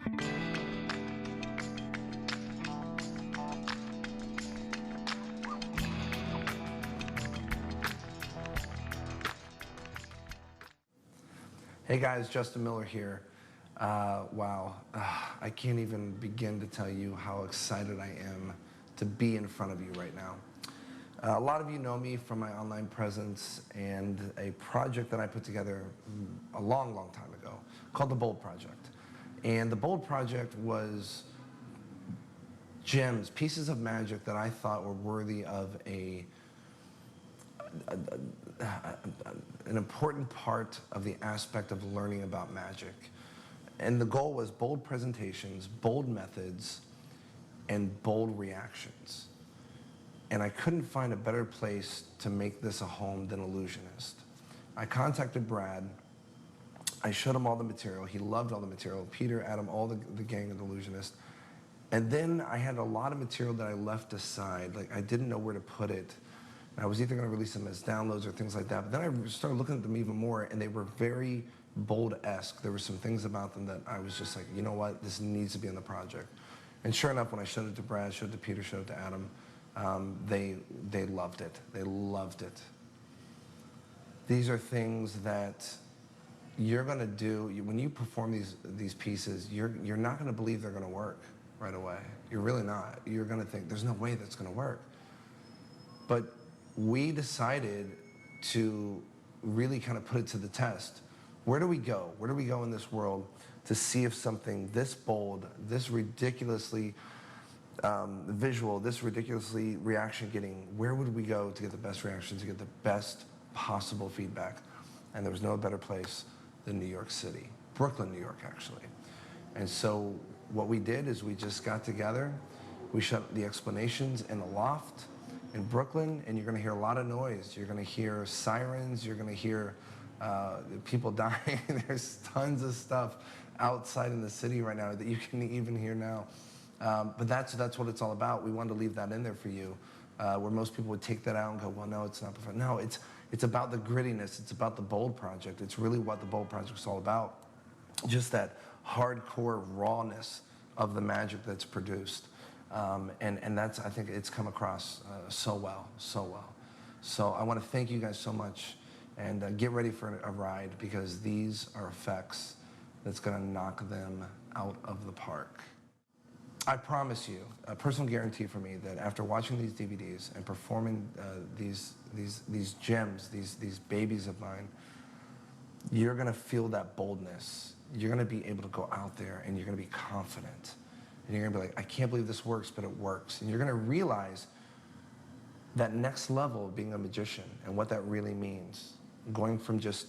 Hey guys, Justin Miller here. Wow, I can't even begin to tell you how excited I am to be in front of you right now. A lot of you know me from my online presence and a project that I put together a long, long time ago called the Bold Project. And the Bold Project was gems, pieces of magic that I thought were worthy of an important part of the aspect of learning about magic. And the goal was bold presentations, bold methods, and bold reactions. And I couldn't find a better place to make this a home than Illusionist. I contacted Brad. I showed him all the material. He loved all the material. Peter, Adam, all the gang of Illusionist. And then I had a lot of material that I left aside. Like, I didn't know where to put it. I was either going to release them as downloads or things like that. But then I started looking at them even more, and they were very Bold-esque. There were some things about them that I was just like, you know what, this needs to be in the project. And sure enough, when I showed it to Brad, showed it to Peter, showed it to Adam, they loved it. They loved it. These are things that you're going to do when you perform these pieces. You're not going to believe they're going to work right away. You're really not. You're going to think there's no way that's going to work. But we decided to really kind of put it to the test. Where do we go? Where do we go in this world to see if something this bold, this ridiculously visual, this ridiculously reaction-getting, where would we go to get the best reaction, to get the best possible feedback? And there was no better place than New York City, Brooklyn, New York, actually. And so what we did is we just got together, we shot the explanations in the loft in Brooklyn, and you're going to hear a lot of noise. You're going to hear sirens. You're going to hear people dying. There's tons of stuff outside in the city right now that you can even hear now. But that's what it's all about. We wanted to leave that in there for you, where most people would take that out and go, well, no, it's not perfect. No, it's about the grittiness. It's about the Bold Project. It's really what the Bold Project's all about. Just that hardcore rawness of the magic that's produced. And that's, I think it's come across so well, so well. So I want to thank you guys so much, and get ready for a ride, because these are effects that's going to knock them out of the park. I promise you, a personal guarantee for me, that after watching these DVDs and performing these gems, these babies of mine, you're going to feel that boldness. You're going to be able to go out there and you're going to be confident. And you're going to be like, I can't believe this works, but it works. And you're going to realize that next level of being a magician and what that really means. Going from just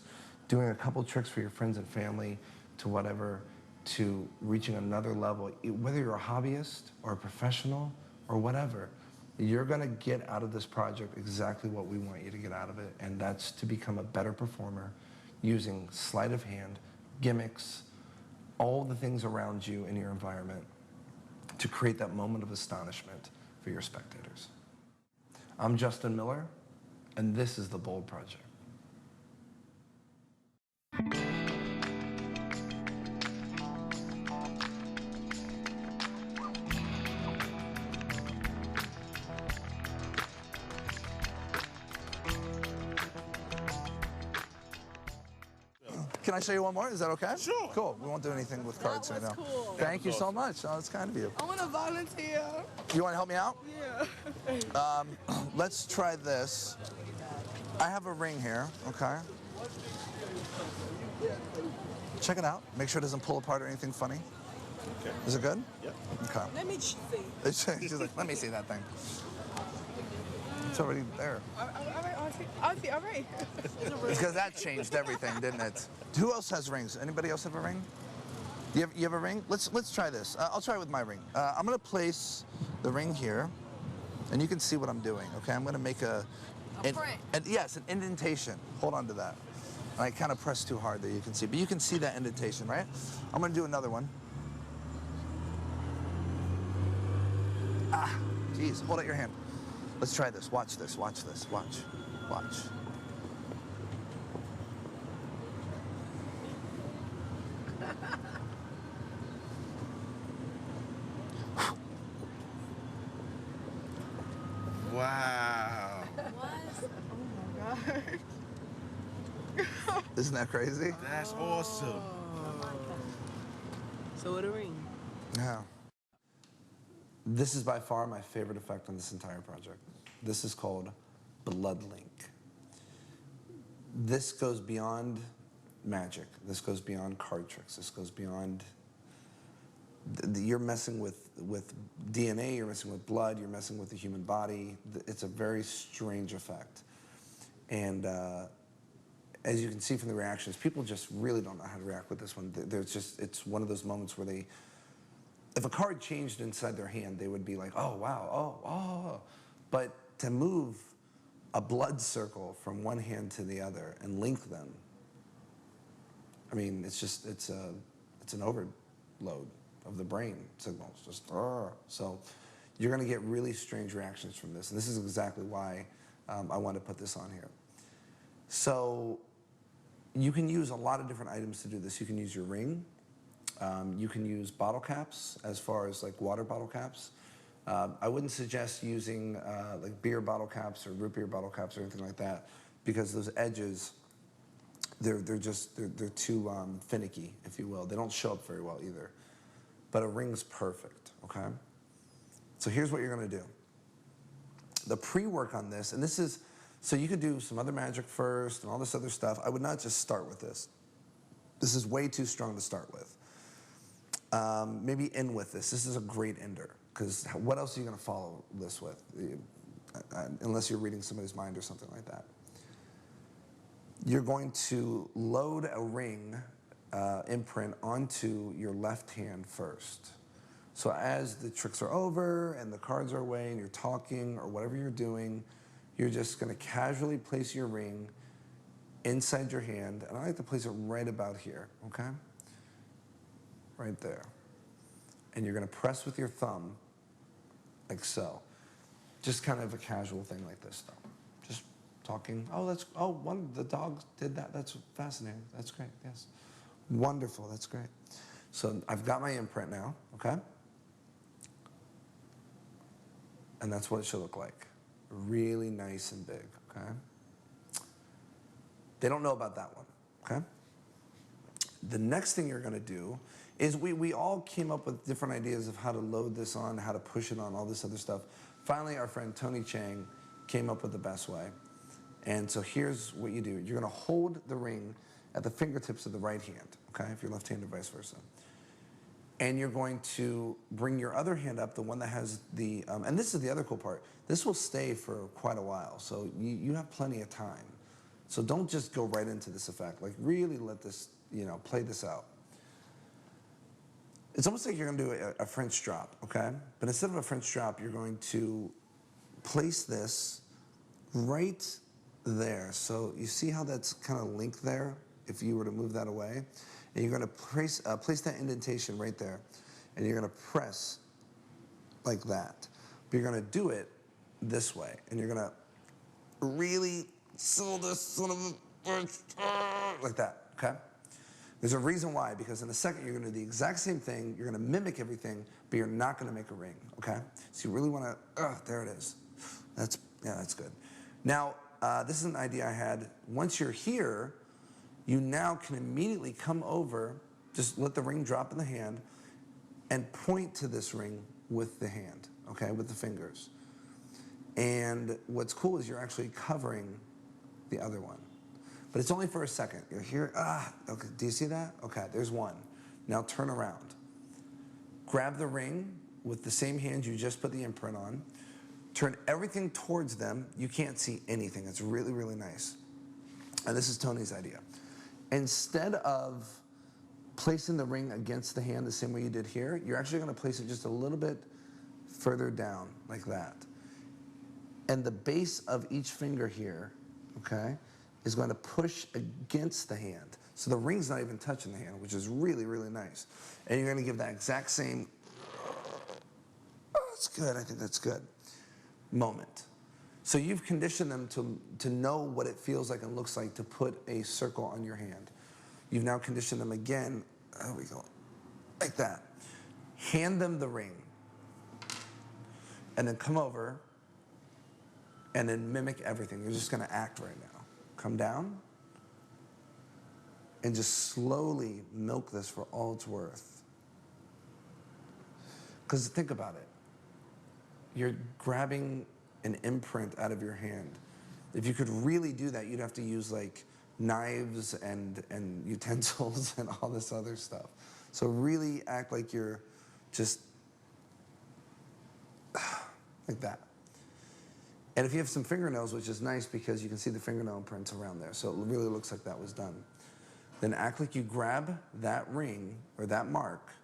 doing a couple tricks for your friends and family to whatever, to reaching another level. Whether you're a hobbyist or a professional or whatever, you're going to get out of this project exactly what we want you to get out of it. And that's to become a better performer using sleight of hand, gimmicks, all the things around you in your environment, to create that moment of astonishment for your spectators. I'm Justin Miller, and this is the Bold Project. Can I show you one more? Is that okay? Sure. Cool. We won't do anything with cards right now. Cool. Thank you so much. Oh, that's kind of you. I want to volunteer. You want to help me out? Yeah. Let's try this. I have a ring here, okay? Check it out. Make sure it doesn't pull apart or anything funny. Okay. Is it good? Yeah. Okay. Let me see. She's like, let me see that thing. It's already there. All right. Because that changed everything, didn't it? Who else has rings? Anybody else have a ring? You have a ring? Let's try this. I'll try with my ring. I'm going to place the ring here, and you can see what I'm doing, okay? I'm going to make a print. Yes, an indentation. Hold on to that. And I kind of press too hard there, you can see. But you can see that indentation, right? I'm going to do another one. Ah, geez, hold out your hand. Let's try this. Watch this. Watch this. Watch. Watch. Isn't that crazy? That's awesome. So with a ring. Yeah. This is by far my favorite effect on this entire project. This is called Blood Link. This goes beyond magic. This goes beyond card tricks. This goes beyond. You're messing with DNA. You're messing with blood. You're messing with the human body. It's a very strange effect, and as you can see from the reactions, people just really don't know how to react with this one. It's one of those moments where if a card changed inside their hand, they would be like, oh, wow, oh. But to move a blood circle from one hand to the other and link them, I mean, it's an overload of the brain signals, So you're gonna get really strange reactions from this. And this is exactly why I wanted to put this on here. So you can use a lot of different items to do this. You can use your ring. You can use bottle caps, as far as like water bottle caps. I wouldn't suggest using like beer bottle caps or root beer bottle caps or anything like that, because those edges, they're too finicky, if you will. They don't show up very well either. But a ring's perfect, okay? So here's what you're gonna do. The pre-work on this, and this is, so you could do some other magic first and all this other stuff. I would not just start with this. This is way too strong to start with. Maybe end with this. This is a great ender, because what else are you going to follow this with? Unless you're reading somebody's mind or something like that. You're going to load a ring imprint onto your left hand first. So as the tricks are over and the cards are away and you're talking or whatever you're doing, you're just going to casually place your ring inside your hand. And I like to place it right about here, okay? Right there. And you're going to press with your thumb, like so. Just kind of a casual thing like this, though. Just talking. One of the dogs did that. That's fascinating. That's great, yes. Wonderful, that's great. So I've got my imprint now, okay? And that's what it should look like. Really nice and big, okay? They don't know about that one, okay? The next thing you're gonna do is we all came up with different ideas of how to load this on, how to push it on, all this other stuff. Finally, our friend Tony Chang came up with the best way. And so here's what you do. You're gonna hold the ring at the fingertips of the right hand, okay? If you're left-handed, vice versa. And you're going to bring your other hand up, the one that has the, and this is the other cool part. This will stay for quite a while, so you have plenty of time. So don't just go right into this effect. Like really let this, play this out. It's almost like you're gonna do a French drop, okay? But instead of a French drop, you're going to place this right there. So you see how that's kind of linked there, if you were to move that away? And you're gonna place that indentation right there, and you're gonna press like that. But you're gonna do it this way, and you're gonna really seal this son of a like that, okay? There's a reason why, because in a second you're gonna do the exact same thing, you're gonna mimic everything, but you're not gonna make a ring, okay? So you really wanna, there it is. That's good. Now, this is an idea I had. Once you're here, you now can immediately come over, just let the ring drop in the hand, and point to this ring with the hand, okay, with the fingers. And what's cool is you're actually covering the other one. But it's only for a second. You're here, okay, do you see that? Okay, there's one. Now turn around. Grab the ring with the same hand you just put the imprint on. Turn everything towards them. You can't see anything. It's really, really nice. And this is Tony's idea. Instead of placing the ring against the hand the same way you did here, you're actually gonna place it just a little bit further down, like that. And the base of each finger here, okay, is going to push against the hand. So the ring's not even touching the hand, which is really, really nice. And you're gonna give that exact same, that's good, I think that's good, moment. So you've conditioned them to know what it feels like and looks like to put a circle on your hand. You've now conditioned them again, there we go, like that. Hand them the ring. And then come over and then mimic everything. You're just gonna act right now. Come down, and just slowly milk this for all it's worth. Because think about it. You're grabbing an imprint out of your hand. If you could really do that, you'd have to use like knives and utensils and all this other stuff. So really act like you're just like that. And if you have some fingernails, which is nice because you can see the fingernail imprints around there, so it really looks like that was done. Then act like you grab that ring or that mark,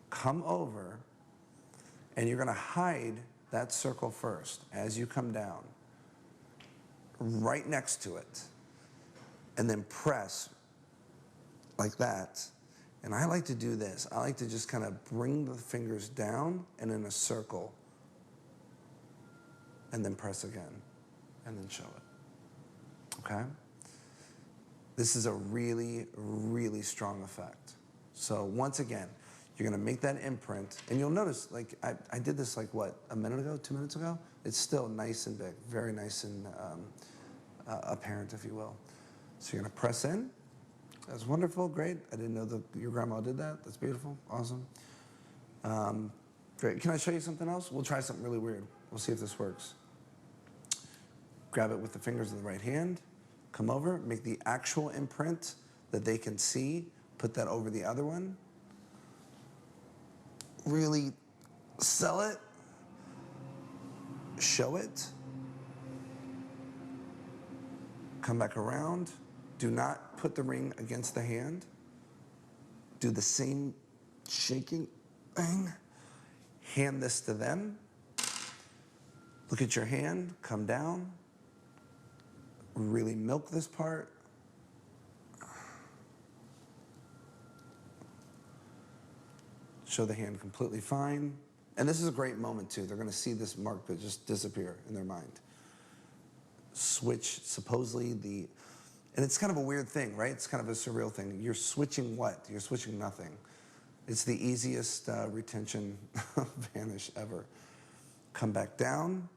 come over, and you're gonna hide that circle first as you come down, right next to it, and then press like that. And I like to do this. I like to just kind of bring the fingers down and in a circle, and then press again, and then show it, okay? This is a really, really strong effect. So once again, you're gonna make that imprint, and you'll notice, like, I did this like, what, a minute ago, 2 minutes ago? It's still nice and big, very nice and apparent, if you will. So you're gonna press in. That's wonderful, great. I didn't know that your grandma did that. That's beautiful, awesome. Great, can I show you something else? We'll try something really weird. We'll see if this works. Grab it with the fingers of the right hand, come over, make the actual imprint that they can see, put that over the other one. Really sell it, show it, come back around. Do not put the ring against the hand. Do the same shaking thing. Hand this to them. Look at your hand, come down. Really milk this part. Show the hand completely fine. And this is a great moment too. They're gonna see this mark that just disappear in their mind. Switch supposedly and it's kind of a weird thing, right? It's kind of a surreal thing. You're switching what? You're switching nothing. It's the easiest retention vanish ever. Come back down.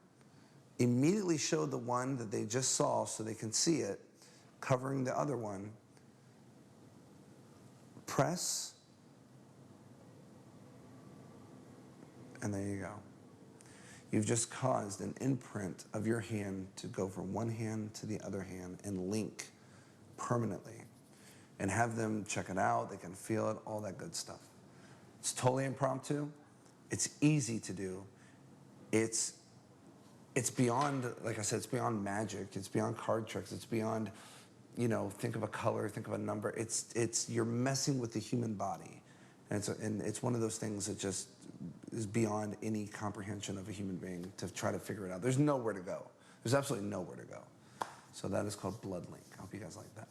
Immediately show the one that they just saw so they can see it, covering the other one. Press. And there you go. You've just caused an imprint of your hand to go from one hand to the other hand and link permanently. And have them check it out, they can feel it, all that good stuff. It's totally impromptu. It's easy to do. It's beyond, like I said, it's beyond magic. It's beyond card tricks. It's beyond, you know, think of a color, think of a number. You're messing with the human body. And it's one of those things that just is beyond any comprehension of a human being to try to figure it out. There's nowhere to go. There's absolutely nowhere to go. So that is called Blood Link. I hope you guys like that.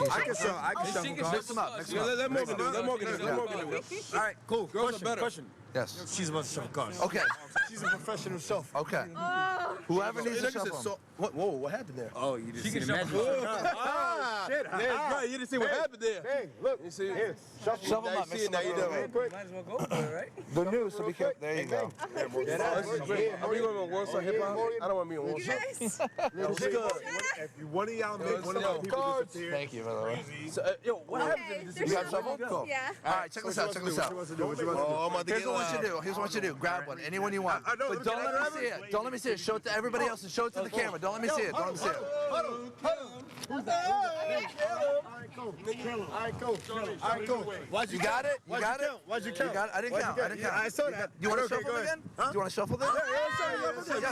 I can shuffle cards. Mix them up. Mix them up. Let Morgan do it. Let Morgan do it. All right, cool. Girls are better. Question. Yes. She's about to shuffle cards. Okay. She's a professional shuffle. Okay. Whoever needs to shuffle. Whoa, what happened there? Oh, you just She see can the magic. Ah, shit. Right, you didn't see what happened there. Hey, look. You see? Here, shuffle. Shuffle them Now up. you Mix see it, them now up you real do it. quick. Might as well go for it, right? They're new, so be careful. There you go. Are we going on World Star Hip Hop? I don't want to be on World You Star. guys, What's good? If one of y'all make one of our people disappear, Thank you, by the way. So, yo, what happened to this? You got shuffle? Cool. yeah. All right, check this out. Check this out. what you want to do? Oh, I'm about to Here's get what I want you to do. Here's what I want you to do. Grab one. Anyone you want. But don't let me see it. Don't let me see it. Show it to everybody else and show it to the camera. Don't let me see it. Don't let me see it. You got it? You got it? Why'd you count? You got it? I didn't count. I didn't count. I saw that. You want to Okay, shuffle go ahead. again? Do you want to shuffle then? Yeah,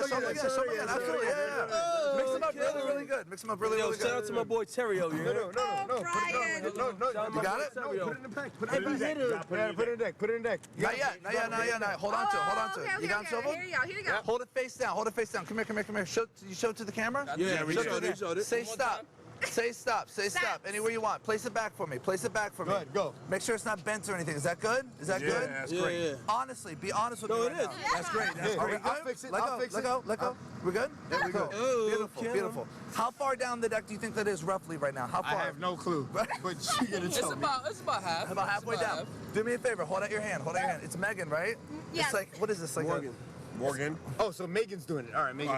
shuffle again. Shuffle again. Absolutely. Yeah. Mix them up really, really good. Mix them up really, really Shout out good. to my boy Terry over here. Oh, Brian. You got it? Put it in the pack. Put it in the deck. Put it in the deck. Put it in the deck. Not yet. Not yet. Not yet. Not yet. Hold on to it. Hold on to it. You got shuffle? Here you go. Here you go. Hold it face down. Hold it face down. Come here. Come here. Come here. You show it to the camera? Yeah, we Show showed to it. the- Say stop. Say stop. Say stop. Anywhere you want. Place it back for me. Place it back for me. Go ahead, go. Make sure it's not bent or anything. Is that good? Is that good? That's great. Yeah. Honestly, be honest with me No, right it is. now. That's great. That's Are we great. good? I'll fix it. Let I'll go. fix Let it. go. Let go. We're good? There we go. Oh, Beautiful. kill him. Beautiful. How far down the deck do you think that is roughly right now? How I far? have no clue, but you gotta tell me. It's about half. About halfway It's about down. half. Do me a favor. Hold out your hand. Hold out your hand. It's Megan, right? Yes. It's like, what is this? Like Morgan. Morgan. Oh, so Megan's doing it. All right, Megan.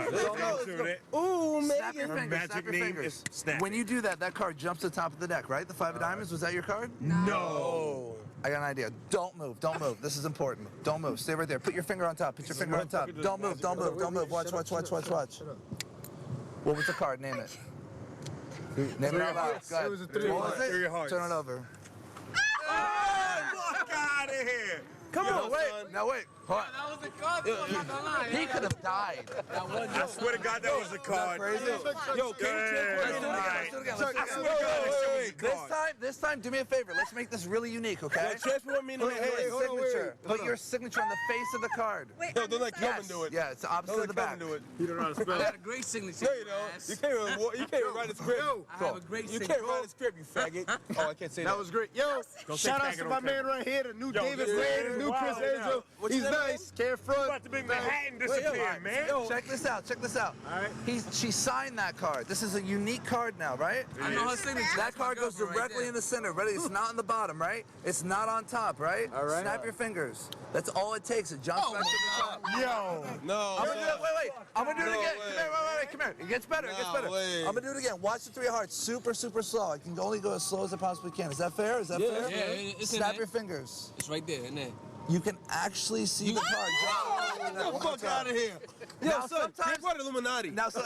Ooh, Snap your Megan. fingers. magic Snap your name fingers. is Snap. When you do that, that card jumps to the top of the deck, right? The five of diamonds. Was that your card? No. I got an idea. Don't move. Don't move. This is important. Don't move. Stay right there. Put your finger on top. Put your finger on top. Don't move. Don't move. Don't move. Watch. Watch. Watch. Watch. Watch. What was the card? Name it. Name it out loud. Go ahead. It was a three of What was hearts. it? Three of hearts. Turn it over. Fuck out of here. Come on. Wait. son. Now wait. Hold on. That was the card. I'm not gonna lie. He could have died. I swear to God, that was a card. Crazy. Yo, can you Let's do it again. Let's do it again. Let's do it I again. swear to God, that shit was a card. This time, do me a favor. Let's make this really unique, okay? Yo, transfer me in the Put hand. your signature. Put your signature on the face of the card. Wait, Yo, on don't this let side? Kelvin do it. Yeah, it's the opposite Don't of the let back. Kelvin do it. You don't know how to I spell. got a great signature. No, you don't. You can't even write a script. I have a great You signature. can't write a script, you faggot. Oh, I can't say that. That was great. Yo, shout out to my man right here, the new David Blaine, the new Chris Angel. He's nice. Care front. About to make Manhattan disappear, man. Check this out. Check this out. All right. She signed that card. This is a unique card now, right? I know her signature. That That's my card goes girlfriend right directly there. in the center. Ready? It's not on the bottom, right? It's not on top, right? All right. Snap your fingers. That's all it takes. It jumps Oh, back to the top. Yo. No. I'm gonna do it. Wait. I'm gonna do it No again. way. Come here. Wait. Come here. It gets better. It gets No better. way. I'm gonna do it again. Watch the three of hearts. Super slow. I can only go as slow as I possibly can. Is that fair? Is that fair? Yeah, it's in Snap there. your fingers. It's right there, in there. You can actually see the card. Get the fuck out of here. Now, Yo, son, sometimes- he's part of Illuminati. Now, so,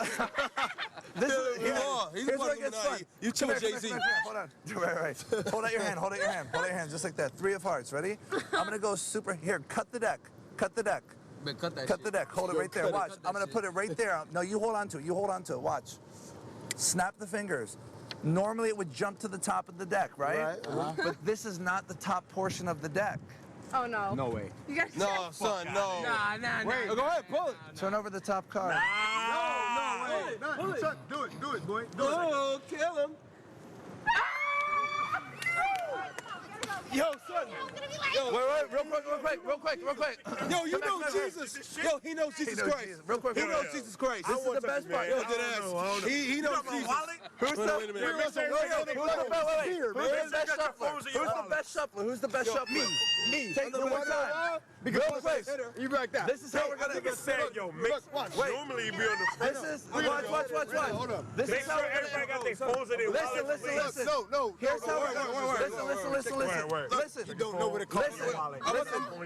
this is You are. He's here's part where of it gets Illuminati. fun. You chill with Come here, Jay-Z. come here. Hold on. Right. Hold out your hand. Hold out your hand. Hold out your hand, just like that. Three of hearts. Ready? I'm gonna go super. Here, cut the deck. Cut the deck. Man, cut that Cut shit. the deck. Hold it right there. cut it. Watch. Cut that I'm gonna shit. put it right there. No, you hold on to it. You hold on to it. Watch. Snap the fingers. Normally it would jump to the top of the deck, right? But this is not the top portion of the deck. Oh no. No way. You guys. No, son, no. Nah. Yo, go ahead, pull it. Turn over the top card. No, son, do it, boy. Do it. Oh, kill him. Yo, son. Yo, Wait, real quick. Yo, you Come know back. Jesus. Yo, he knows Jesus knows Christ. Jesus. Real quick. He knows Jesus Christ. This is the best part. Yo, dead ass. He knows Jesus. Who's Wait a minute. Who's the best shuffler? Who's the best shuffler? Me. Take it one more time. Because Real quick. you back that. This is how we're gonna. Nigga said, yo, make, Wait. normally you be on the front. This is watch. Hold up. This Make is how sure we're everybody got gonna. their phones in their wallet. Listen. No. Here's how we're gonna. Listen. Listen. You don't know where to call Listen.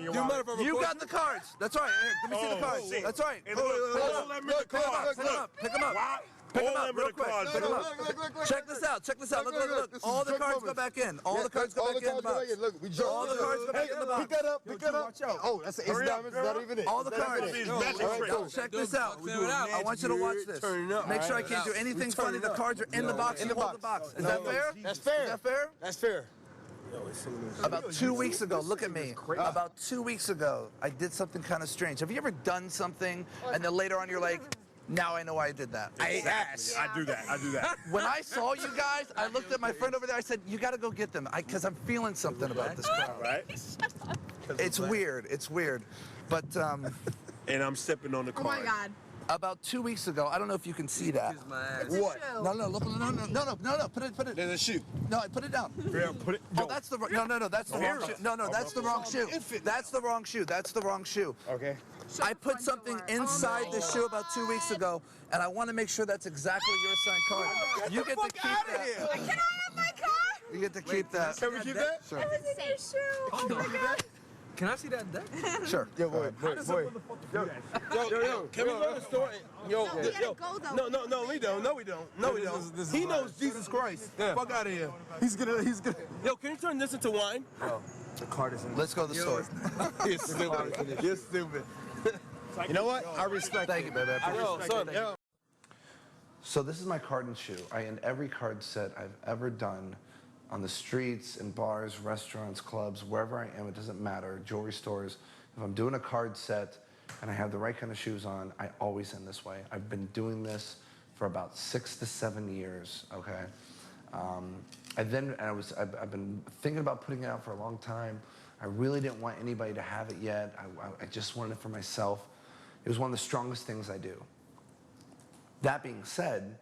You matter if I You record got the cards. That's right. Here, let me see the cards. shit. That's right. And look, all them in the cards. Pick them up. Why? Pick them All up them real in the quick. cards. Pick them up. Check this out. Look. This is All the Drake cards go moments. back in. All the cards go back in the box. Look, we All the cards go back in the box. Pick that up. Watch out. Oh, that's an ace of diamonds. Is that even it? All the cards. These magic All right, tricks. go. Check this out. Clear it out. I want you to watch this. Turn it up. Make sure I can't do anything funny. The cards are in the box. You hold the box. Is that fair? That's fair. Is that fair? That's fair. About 2 weeks ago, look at me. About 2 weeks ago, I did something kind of strange. Have you ever done something and then later on you're like, now I know why I did that? Yes. I do that. When I saw you guys, I looked at my friend over there. I said, you got to go get them because I'm feeling something about this crowd. Right? It's weird. But And I'm stepping on the Oh card. my God. about 2 weeks ago, I don't know if you can see that. Kiss my ass. It's a What? shoe. No. Put it. There's a shoe. No, put it down. Yeah, put it. Oh, that's the no. That's the wrong shoe. No, that's the wrong shoe. That's the wrong shoe. Okay. I put something inside the shoe about 2 weeks ago, and I want to make sure that's exactly your signed card. You get to keep that. Can I have my car? You get to keep that. Can we keep that? Sure. It was in your shoe. Oh my God. Can I see that deck? Sure. Yo, boy. Yo, can we go to the store? Yo, No, we gotta go, though. No, we don't. He knows Jesus Christ. Fuck out of here. He's gonna. Yo, can you turn this into wine? The card is in. Let's go to the store. You're stupid. You're stupid. You know what? I respect. Thank you, baby. I appreciate Yo, son, yo. So this is my card and shoe. I end every card set I've ever done on the streets, in bars, restaurants, clubs, wherever I am, it doesn't matter, jewelry stores. If I'm doing a card set and I have the right kind of shoes on, I always end this way. I've been doing this for about 6 to 7 years, okay? I've been thinking about putting it out for a long time. I really didn't want anybody to have it yet. I just wanted it for myself. It was one of the strongest things I do. That being said,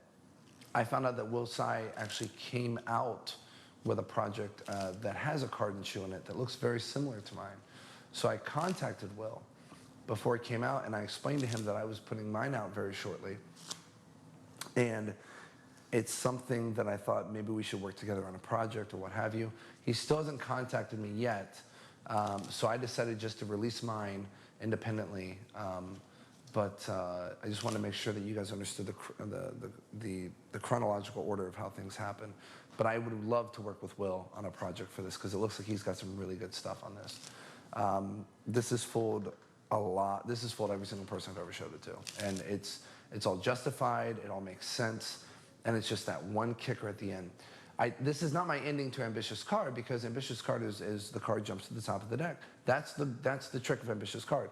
I found out that Will Tsai actually came out with a project that has a card and shoe in it that looks very similar to mine. So I contacted Will before it came out, and I explained to him that I was putting mine out very shortly. And it's something that I thought maybe we should work together on a project or what have you. He still hasn't contacted me yet, so I decided just to release mine independently. But I just wanted to make sure that you guys understood the chronological order of how things happen. But I would love to work with Will on a project for this because it looks like he's got some really good stuff on this. This has fooled a lot. This has fooled every single person I've ever showed it to. And it's all justified, it all makes sense, and it's just that one kicker at the end. This is not my ending to Ambitious Card because Ambitious Card is the card jumps to the top of the deck. That's the trick of Ambitious Card.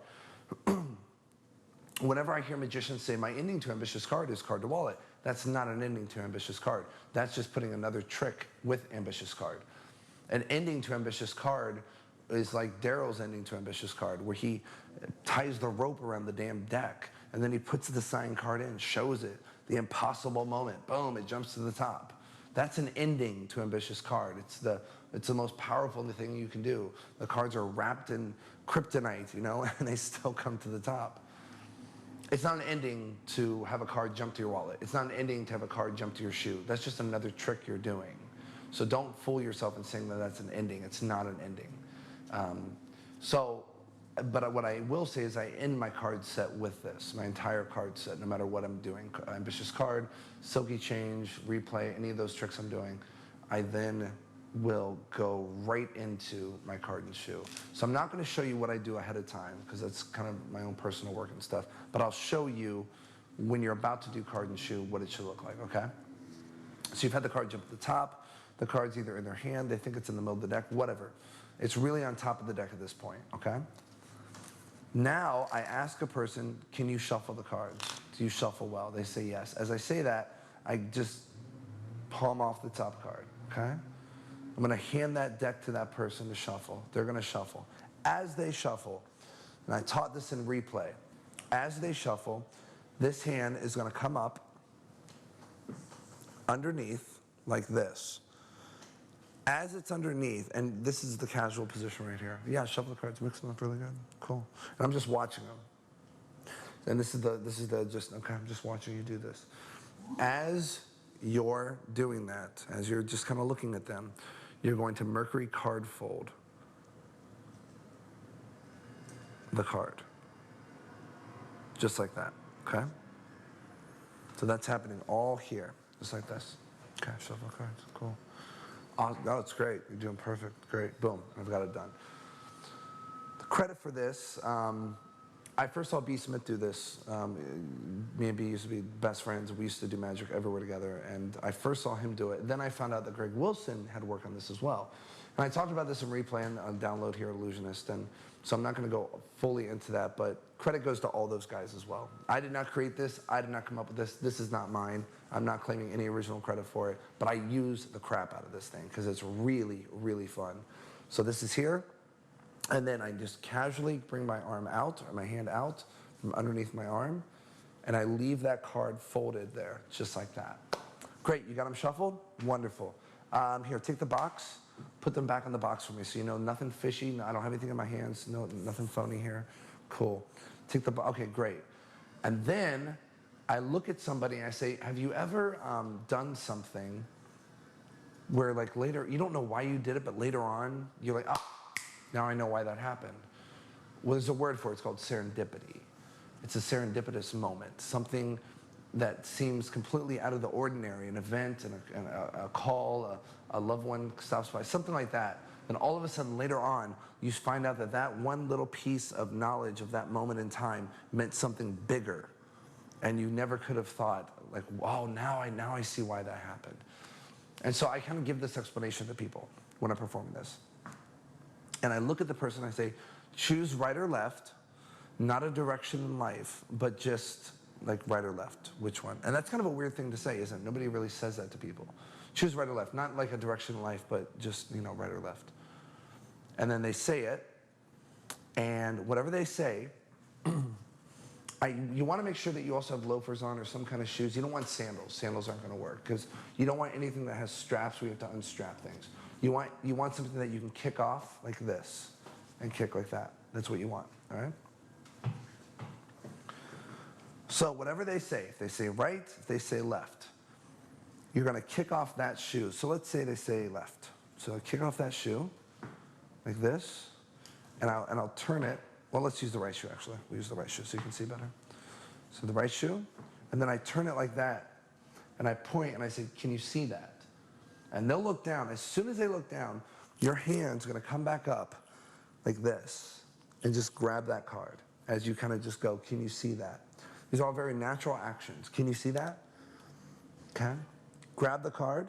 Whenever I hear magicians say my ending to Ambitious Card is Card to Wallet, that's not an ending to Ambitious Card. That's just putting another trick with Ambitious Card. An ending to Ambitious Card is like Daryl's ending to Ambitious Card, where he ties the rope around the damn deck, and then he puts the signed card in, shows it, the impossible moment, boom, it jumps to the top. That's an ending to Ambitious Card. It's the most powerful thing you can do. The cards are wrapped in kryptonite, you know, and they still come to the top. It's not an ending to have a card jump to your wallet. It's not an ending to have a card jump to your shoe. That's just another trick you're doing. So don't fool yourself in saying that that's an ending. It's not an ending. But what I will say is I end my card set with this, my entire card set, no matter what I'm doing. Ambitious Card, Silky Change, Replay, any of those tricks I'm doing, I then will go right into my card and shoe. So I'm not going to show you what I do ahead of time because that's kind of my own personal work and stuff, but I'll show you when you're about to do card and shoe what it should look like, okay? So you've had the card jump at the top, the card's either in their hand, they think it's in the middle of the deck, whatever. It's really on top of the deck at this point, okay? Now I ask a person, can you shuffle the cards? Do you shuffle well? They say yes. As I say that, I just palm off the top card, okay? I'm going to hand that deck to that person to shuffle. They're going to shuffle. As they shuffle, and I taught this in Replay, as they shuffle, this hand is going to come up underneath like this. As it's underneath, and this is the casual position right here. Yeah, shuffle the cards, mix them up really good. Cool. And I'm just watching them. And I'm just watching you do this. As you're doing that, as you're just kind of looking at them, you're going to Mercury card fold the card. Just like that, okay? So that's happening all here, just like this. Okay, shuffle cards, cool. Oh, it's great, you're doing perfect, great, boom, I've got it done. The credit for this, I first saw B. Smith do this. Me and B used to be best friends. We used to do magic everywhere together, and I first saw him do it. Then I found out that Greg Wilson had worked on this as well. And I talked about this in Replay and on Download here, Illusionist, and so I'm not going to go fully into that, but credit goes to all those guys as well. I did not create this. I did not come up with this. This is not mine. I'm not claiming any original credit for it, but I use the crap out of this thing because it's really, really fun. So this is here. And then I just casually bring my arm out, or my hand out from underneath my arm, and I leave that card folded there, just like that. Great, you got them shuffled? Wonderful. Here, take the box, put them back in the box for me so you know nothing fishy, I don't have anything in my hands, nothing phony here. Cool. Take the box, okay, great. And then I look at somebody and I say, have you ever done something where like later, you don't know why you did it, but later on, you're like, oh, now I know why that happened. Well, there's a word for it. It's called serendipity. It's a serendipitous moment, something that seems completely out of the ordinary, an event, and a call, a loved one stops by, something like that. And all of a sudden, later on, you find out that that one little piece of knowledge of that moment in time meant something bigger. And you never could have thought, like, wow, now I see why that happened. And so I kind of give this explanation to people when I perform this. And I look at the person and I say, choose right or left, not a direction in life, but just like right or left, which one? And that's kind of a weird thing to say, isn't it? Nobody really says that to people. Choose right or left, not like a direction in life, but just, you know, right or left. And then they say it, and whatever they say, you want to make sure that you also have loafers on or some kind of shoes. You don't want sandals. Sandals aren't going to work because you don't want anything that has straps where you have to unstrap things. You want something that you can kick off like this and kick like that. That's what you want, all right? So whatever they say, if they say right, if they say left, you're going to kick off that shoe. So let's say they say left. So kick off that shoe like this, and I'll turn it. Well, let's use the right shoe, actually. We'll use the right shoe so you can see better. So the right shoe, and then I turn it like that, and I point, and I say, can you see that? And they'll look down. As soon as they look down, your hand's going to come back up like this and just grab that card as you kind of just go, can you see that? These are all very natural actions. Can you see that? Okay. Grab the card.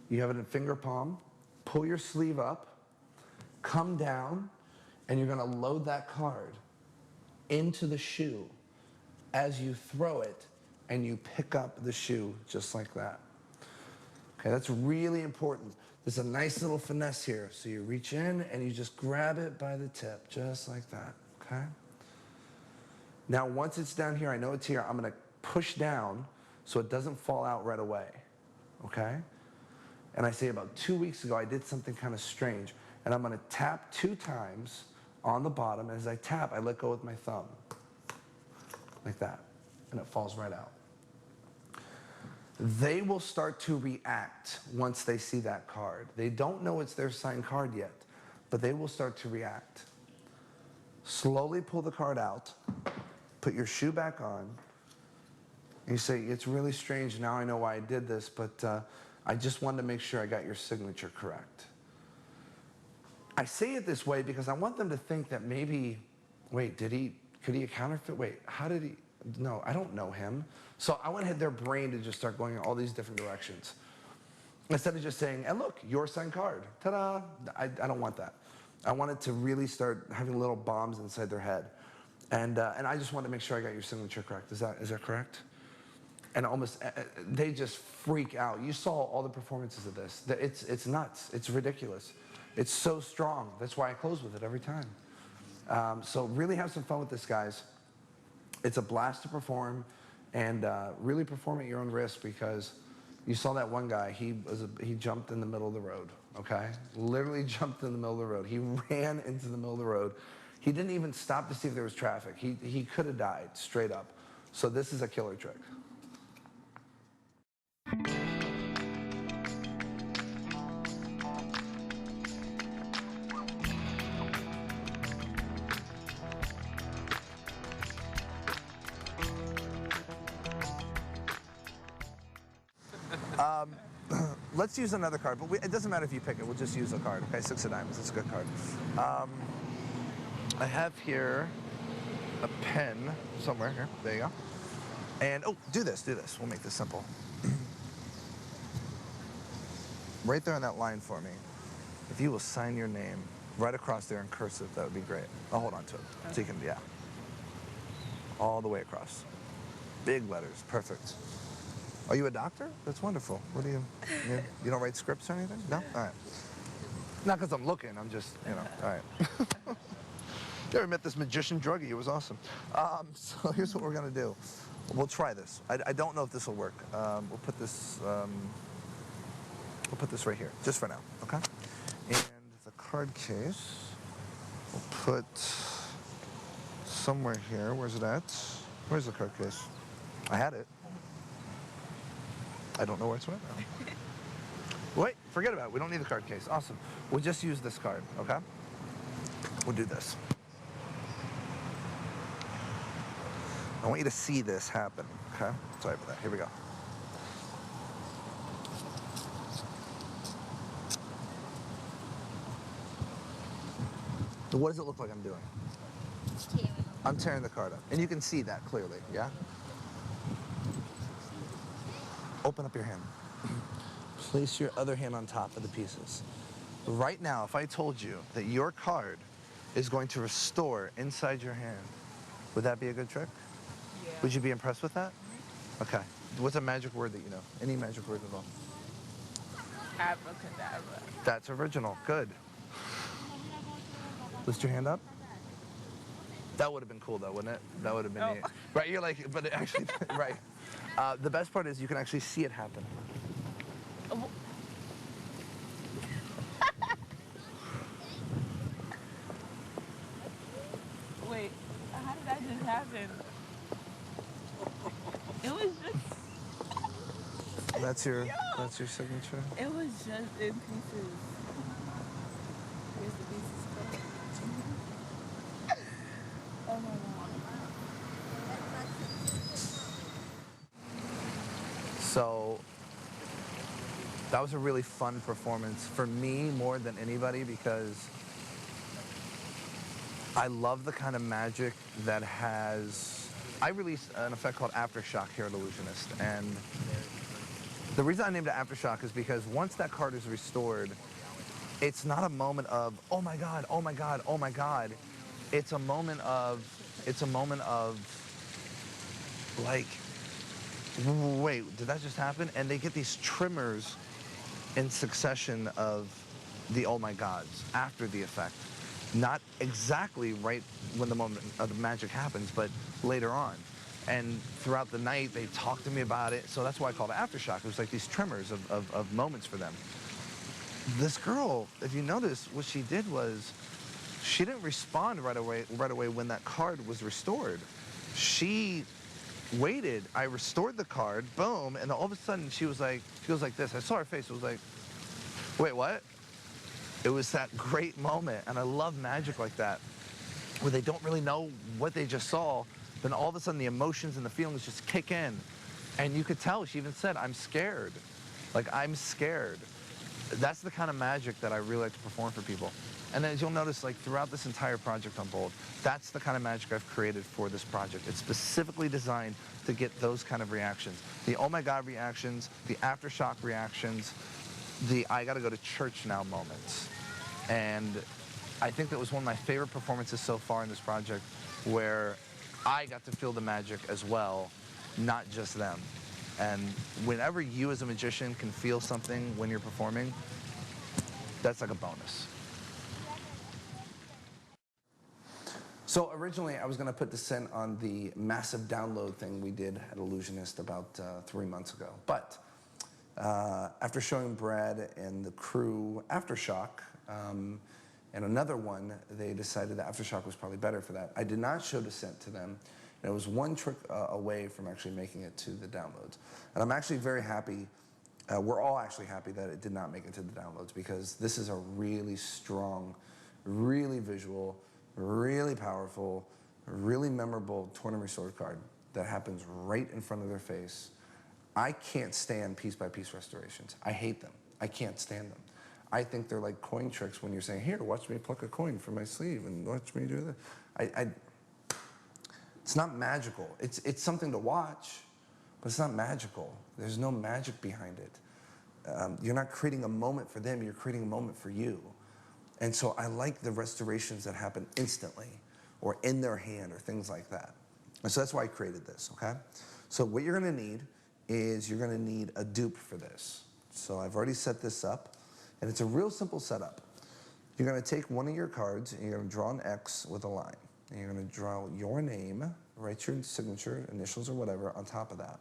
You have it in finger palm. Pull your sleeve up. Come down. And you're going to load that card into the shoe as you throw it and you pick up the shoe just like that. Okay, that's really important. There's a nice little finesse here. So you reach in and you just grab it by the tip, just like that, okay? Now, once it's down here, I know it's here, I'm going to push down so it doesn't fall out right away, okay? And I say about 2 weeks ago, I did something kind of strange, and I'm going to tap 2 times on the bottom. As I tap, I let go with my thumb, like that, and it falls right out. They will start to react once they see that card. They don't know it's their signed card yet, but they will start to react. Slowly pull the card out, put your shoe back on, and you say, it's really strange, now I know why I did this, but I just wanted to make sure I got your signature correct. I say it this way because I want them to think that maybe, wait, could he counterfeit? Wait, how did he? No, I don't know him. So I want to hit their brain to just start going in all these different directions. Instead of just saying, and look, your signed card, ta-da. I don't want that. I want it to really start having little bombs inside their head. And I just want to make sure I got your signature correct. Is that correct? And almost, they just freak out. You saw all the performances of this. It's nuts. It's ridiculous. It's so strong. That's why I close with it every time. So really have some fun with this, guys. It's a blast to perform, and really perform at your own risk, because you saw that one guy, he jumped in the middle of the road, okay? Literally jumped in the middle of the road. He ran into the middle of the road. He didn't even stop to see if there was traffic. He could have died, straight up. So this is a killer trick. Let's use another card, but it doesn't matter if you pick it. We'll just use a card, okay? 6 of diamonds, it's a good card. I have here a pen somewhere here. There you go. And, oh, do this. We'll make this simple. Right there on that line for me, if you will sign your name right across there in cursive, that would be great. I'll hold on to it so you can, yeah. All the way across. Big letters, perfect. Are you a doctor? That's wonderful. What do you don't write scripts or anything? No? All right. Not because I'm looking, I'm just, all right. You ever met this magician druggie? It was awesome. So here's what we're gonna do. We'll try this. I don't know if this will work. We'll put this right here, just for now, okay? And the card case, we'll put somewhere here. Where's it at? Where's the card case? I had it. I don't know where it's at now. Wait, forget about it. We don't need the card case. Awesome. We'll just use this card, okay? We'll do this. I want you to see this happen, okay? Sorry about that. Here we go. What does it look like I'm doing? I'm tearing the card up. And you can see that clearly, yeah? Open up your hand. Place your other hand on top of the pieces. Right now, if I told you that your card is going to restore inside your hand, would that be a good trick? Would you be impressed with that? Okay. What's a magic word that you know? Any magic word at all? Abracadabra. That's original. Good. Lift your hand up. That would have been cool, though, wouldn't it? That would have been neat. Right, you're like, but it actually, right. The best part is you can actually see it happen. Wait, how did that just happen? It was just, That's your signature. it was just in pieces. Here's the pieces. Oh my God. So that was a really fun performance for me more than anybody because I love the kind of magic that has... I released an effect called Aftershock here at Illusionist, and the reason I named it Aftershock is because once that card is restored, it's not a moment of, oh my God, oh my God, oh my God. It's a moment of like, wait, did that just happen? And they get these tremors in succession of the oh my gods after the effect. Not exactly right when the moment of the magic happens, but later on. And throughout the night, they talked to me about it. So that's why I called it Aftershock. It was like these tremors of moments for them. This girl, if you notice, what she did was she didn't respond right away when that card was restored. She waited. I restored the card, boom, and all of a sudden she was like this. I saw her face. It was like, wait, what? It was that great moment, and I love magic like that, where they don't really know what they just saw, then all of a sudden the emotions and the feelings just kick in. And you could tell, she even said, I'm scared. Like, I'm scared. That's the kind of magic that I really like to perform for people. And as you'll notice, like throughout this entire project on Bold, that's the kind of magic I've created for this project. It's specifically designed to get those kind of reactions. The oh my God reactions, the Aftershock reactions, the I gotta go to church now moments. And I think that was one of my favorite performances so far in this project, where I got to feel the magic as well, not just them. And whenever you as a magician can feel something when you're performing, that's like a bonus. So originally I was going to put this in on the massive download thing we did at Illusionist about 3 months ago. But after showing Brad and the crew Aftershock and another one, they decided that Aftershock was probably better for that. I did not show Descent to them. And it was one trick away from actually making it to the downloads. And I'm actually very happy, we're all actually happy that it did not make it to the downloads, because this is a really strong, really visual, really powerful, really memorable tournament sword card that happens right in front of their face. I can't stand piece-by-piece restorations. I hate them. I can't stand them. I think they're like coin tricks when you're saying, here, watch me pluck a coin from my sleeve and watch me do that. It's not magical. It's something to watch, but it's not magical. There's no magic behind it. You're not creating a moment for them, you're creating a moment for you. And so I like the restorations that happen instantly, or in their hand, or things like that. And so that's why I created this, okay? So what you're gonna need is you're gonna need a dupe for this. So I've already set this up, and it's a real simple setup. You're gonna take one of your cards, and you're gonna draw an X with a line. And you're gonna draw your name, write your signature, initials or whatever on top of that.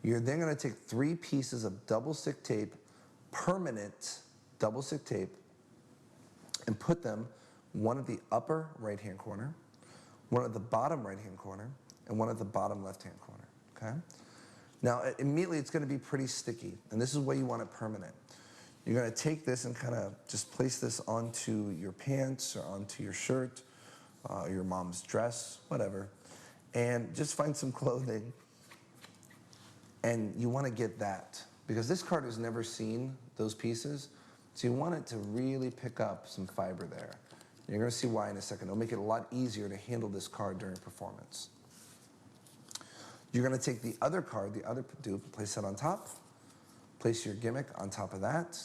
You're then gonna take 3 pieces of double stick tape, permanent double stick tape, and put them one at the upper right-hand corner, one at the bottom right-hand corner, and one at the bottom left-hand corner, okay? Now, immediately it's gonna be pretty sticky, and this is why you want it permanent. You're gonna take this and kind of just place this onto your pants or onto your shirt, your mom's dress, whatever, and just find some clothing, and you want to get that, because this card has never seen those pieces, so you want it to really pick up some fiber there. You're going to see why in a second. It'll make it a lot easier to handle this card during performance. You're going to take the other card, the other dupe, place that on top, place your gimmick on top of that,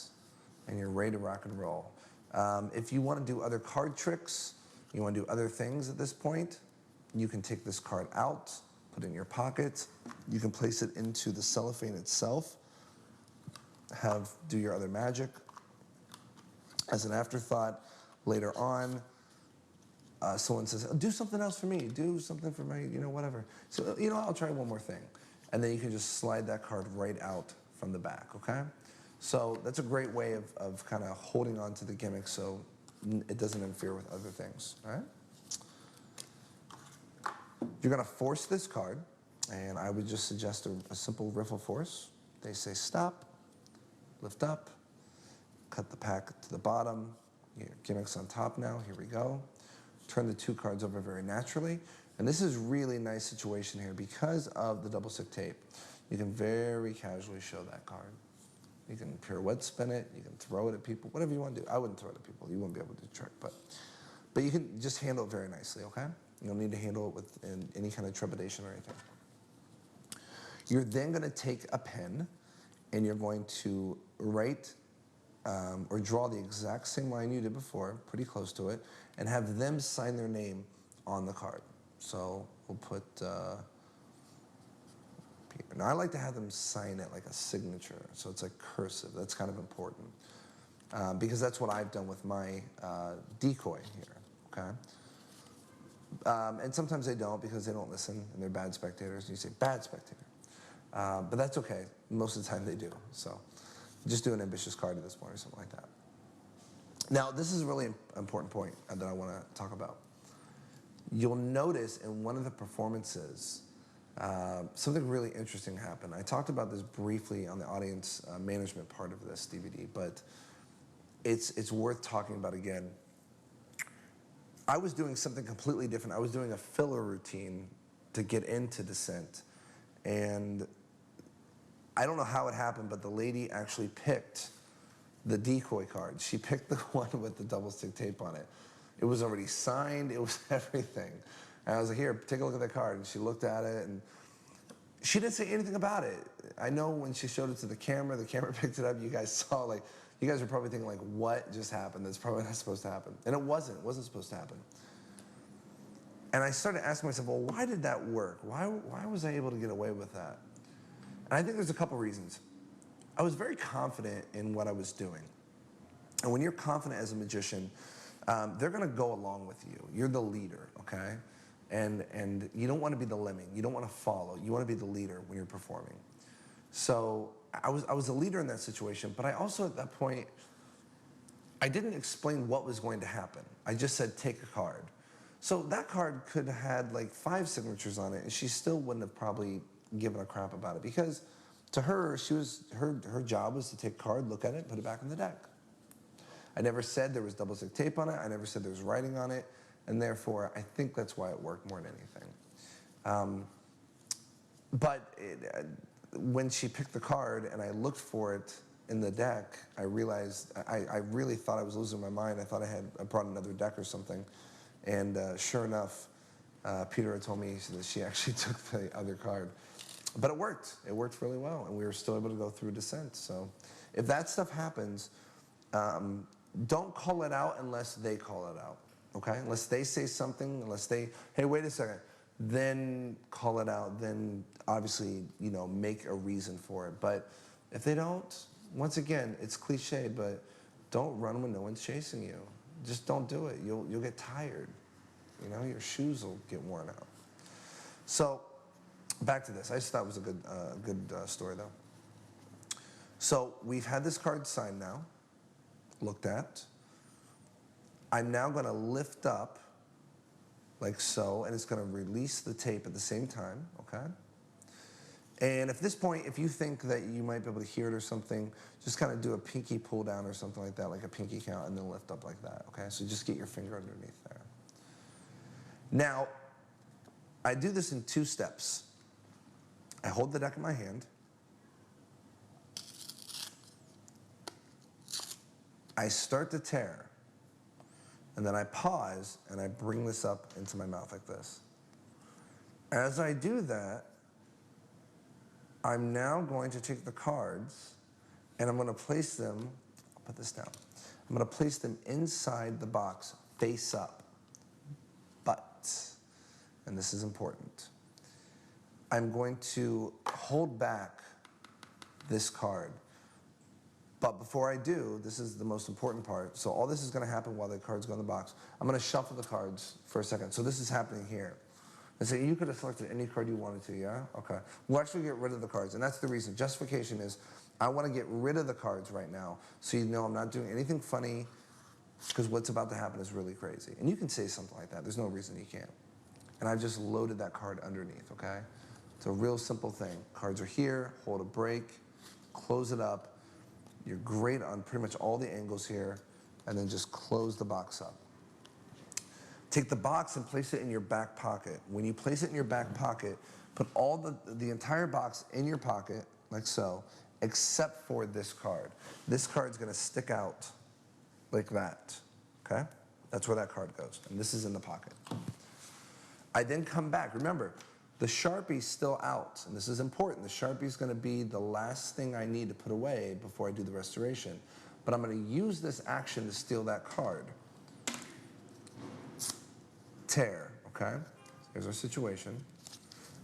and you're ready to rock and roll. If you want to do other card tricks, you want to do other things at this point, you can take this card out, put it in your pocket. You can place it into the cellophane itself. Do your other magic. As an afterthought, later on, someone says, oh, do something else for me. Do something for my, whatever. So, I'll try one more thing. And then you can just slide that card right out from the back, okay? So that's a great way of kind of holding on to the gimmick so it doesn't interfere with other things, all right? You're gonna force this card, and I would just suggest a simple riffle force. They say stop, lift up, cut the pack to the bottom. Your gimmick's on top now, here we go. Turn the 2 cards over very naturally. And this is really nice situation here because of the double stick tape. You can very casually show that card. You can pirouette spin it, you can throw it at people, whatever you want to do. I wouldn't throw it at people, you wouldn't be able to do the trick, but you can just handle it very nicely, okay? You don't need to handle it with any kind of trepidation or anything. You're then gonna take a pen and you're going to write or draw the exact same line you did before, pretty close to it, and have them sign their name on the card. So we'll put Peter. Now I like to have them sign it like a signature, so it's like cursive. That's kind of important because that's what I've done with my decoy here, okay? And sometimes they don't because they don't listen and they're bad spectators. And you say, bad spectator. But that's okay. Most of the time they do. So just do an ambitious card at this point or something like that. Now, this is a really important point that I want to talk about. You'll notice in one of the performances, something really interesting happened. I talked about this briefly on the audience management part of this DVD, but it's worth talking about again. I was doing something completely different. I was doing a filler routine to get into Descent, and I don't know how it happened, but the lady actually picked the decoy card. She picked the one with the double stick tape on it. It was already signed, it was everything. And I was like, here, take a look at that card. And she looked at it, and she didn't say anything about it. I know when she showed it to the camera picked it up, you guys saw, like, you guys were probably thinking, like, what just happened? That's probably not supposed to happen. And it wasn't supposed to happen. And I started asking myself, well, why did that work? Why was I able to get away with that? And I think there's a couple reasons. I was very confident in what I was doing. And when you're confident as a magician, they're gonna go along with you. You're the leader, okay? And you don't wanna be the lemming. You don't wanna follow. You wanna be the leader when you're performing. So I was a leader in that situation, but I also at that point, I didn't explain what was going to happen. I just said, take a card. So that card could have had like 5 signatures on it, and she still wouldn't have probably given a crap about it because to her, her job was to take a card, look at it, put it back in the deck. I never said there was double stick tape on it. I never said there was writing on it, and therefore, I think that's why it worked more than anything. When she picked the card and I looked for it in the deck, I realized I really thought I was losing my mind. I thought I brought another deck or something. And sure enough, Peter had told me that she actually took the other card. But it worked. It worked really well, and we were still able to go through Descent. So if that stuff happens, don't call it out unless they call it out, okay? Unless they say something, unless they, hey, wait a second, then call it out, then obviously, make a reason for it. But if they don't, once again, it's cliche, but don't run when no one's chasing you. Just don't do it. You'll get tired. Your shoes will get worn out. So back to this. I just thought it was a good story, though. So we've had this card signed now, looked at. I'm now going to lift up like so, and it's going to release the tape at the same time, okay? And at this point, if you think that you might be able to hear it or something, just kind of do a pinky pull down or something like that, like a pinky count, and then lift up like that, okay? So just get your finger underneath there. Now, I do this in 2 steps. I hold the deck in my hand. I start to tear, and then I pause, and I bring this up into my mouth like this. As I do that, I'm now going to take the cards, and I'm going to place them, I'll put this down. I'm going to place them inside the box, face up. But, and this is important, I'm going to hold back this card. But before I do, this is the most important part. So all this is going to happen while the cards go in the box. I'm going to shuffle the cards for a second. So this is happening here. And so you could have selected any card you wanted to, yeah? Okay. We'll actually get rid of the cards. And that's the reason. Justification is I want to get rid of the cards right now so you know I'm not doing anything funny because what's about to happen is really crazy. And you can say something like that. There's no reason you can't. And I've just loaded that card underneath, okay? It's a real simple thing. Cards are here, hold a break, close it up. You're great on pretty much all the angles here, and then just close the box up. Take the box and place it in your back pocket. When you place it in your back pocket, put all the entire box in your pocket, like so, except for this card. This card's gonna stick out like that, okay? That's where that card goes, and this is in the pocket. I then come back. Remember, the Sharpie's still out, and this is important. The Sharpie's gonna be the last thing I need to put away before I do the restoration. But I'm gonna use this action to steal that card. Tear, okay? Here's our situation.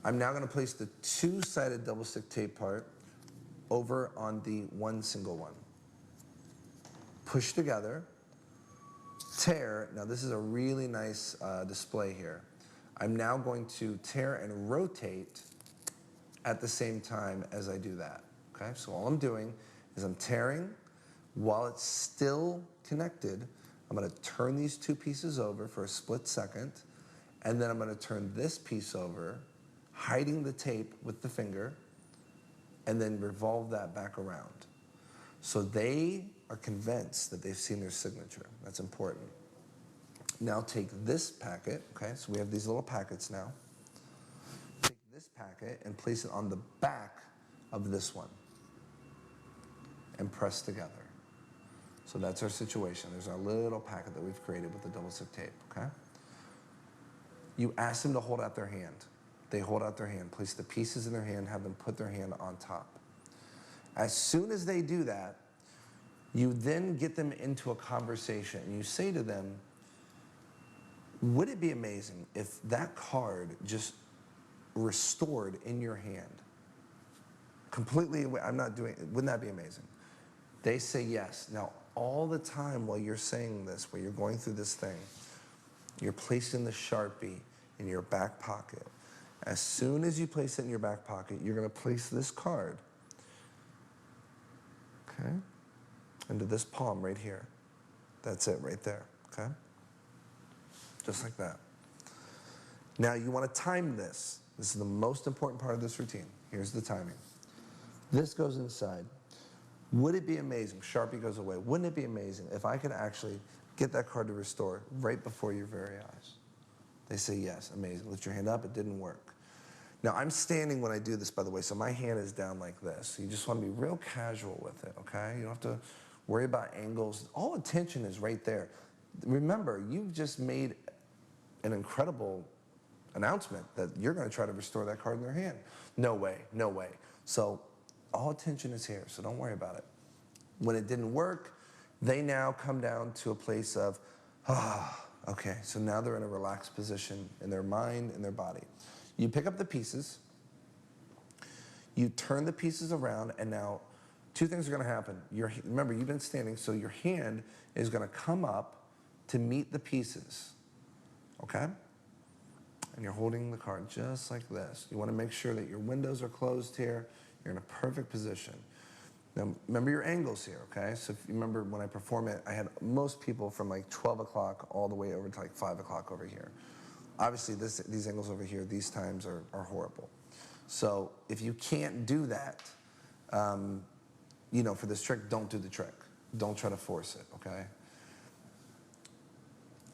I'm now gonna place the two-sided double stick tape part over on the one single one. Push together, tear. Now this is a really nice display here. I'm now going to tear and rotate at the same time as I do that, okay? So all I'm doing is I'm tearing while it's still connected. I'm gonna turn these two pieces over for a split second, and then I'm gonna turn this piece over, hiding the tape with the finger, and then revolve that back around. So they are convinced that they've seen their signature. That's important. Now take this packet, okay, so we have these little packets now. Take this packet and place it on the back of this one and press together. So that's our situation. There's our little packet that we've created with the double stick tape, okay? You ask them to hold out their hand. They hold out their hand, place the pieces in their hand, have them put their hand on top. As soon as they do that, you then get them into a conversation and you say to them, would it be amazing if that card just restored in your hand? Completely, I'm not doing it. Wouldn't that be amazing? They say yes. Now, all the time while you're saying this, while you're going through this thing, you're placing the Sharpie in your back pocket. As soon as you place it in your back pocket, you're gonna place this card, okay, into this palm right here. That's it right there, okay? Just like that. Now you want to time this. This is the most important part of this routine. Here's the timing. This goes inside. Would it be amazing? Sharpie goes away. Wouldn't it be amazing if I could actually get that card to restore right before your very eyes? They say yes, amazing. Lift your hand up, it didn't work. Now I'm standing when I do this, by the way, so my hand is down like this. So you just want to be real casual with it, okay? You don't have to worry about angles. All attention is right there. Remember, you've just made an incredible announcement that you're going to try to restore that card in their hand. No way, no way. So all attention is here, so don't worry about it. When it didn't work, they now come down to a place of, okay, so now they're in a relaxed position in their mind and their body. You pick up the pieces, you turn the pieces around, and now two things are going to happen. Remember, you've been standing, so your hand is going to come up to meet the pieces. Okay? And you're holding the card just like this. You want to make sure that your windows are closed here. You're in a perfect position. Now, remember your angles here, okay? So if you remember when I perform it, I had most people from like 12 o'clock all the way over to like 5 o'clock over here. Obviously, these angles over here, these times are horrible. So if you can't do that, you know, for this trick, don't do the trick. Don't try to force it, okay?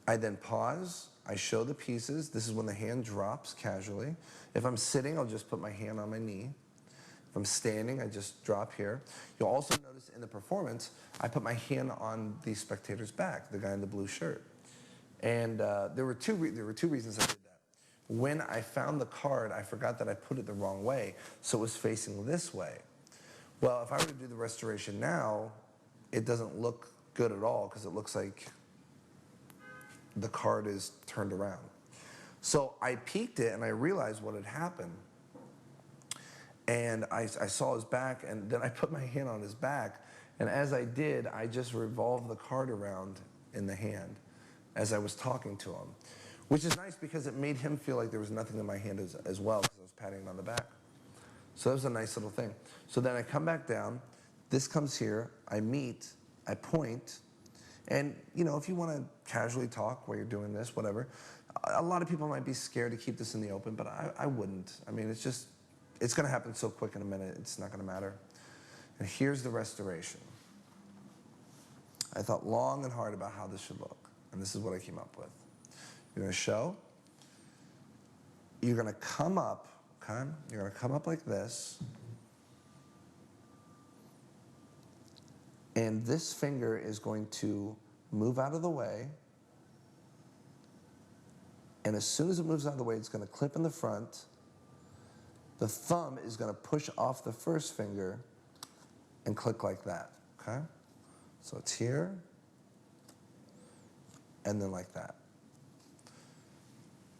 I then pause. I show the pieces. This is when the hand drops casually. If I'm sitting, I'll just put my hand on my knee. If I'm standing, I just drop here. You'll also notice in the performance, I put my hand on the spectator's back, the guy in the blue shirt. And there were two reasons I did that. When I found the card, I forgot that I put it the wrong way, so it was facing this way. Well, if I were to do the restoration now, it doesn't look good at all because it looks like the card is turned around. So I peeked it and I realized what had happened. And I saw his back, and then I put my hand on his back. And as I did, I just revolved the card around in the hand as I was talking to him, which is nice because it made him feel like there was nothing in my hand as well because I was patting him on the back. So that was a nice little thing. So then I come back down. This comes here. I meet. I point. And, you know, if you want to casually talk while you're doing this, whatever, a lot of people might be scared to keep this in the open, but I wouldn't. I mean, it's going to happen so quick in a minute, it's not going to matter. And here's the restoration. I thought long and hard about how this should look, and this is what I came up with. You're going to show. You're going to come up, okay? You're going to come up like this. And this finger is going to move out of the way. And as soon as it moves out of the way, it's going to clip in the front. The thumb is going to push off the first finger and click like that, okay? So it's here, and then like that.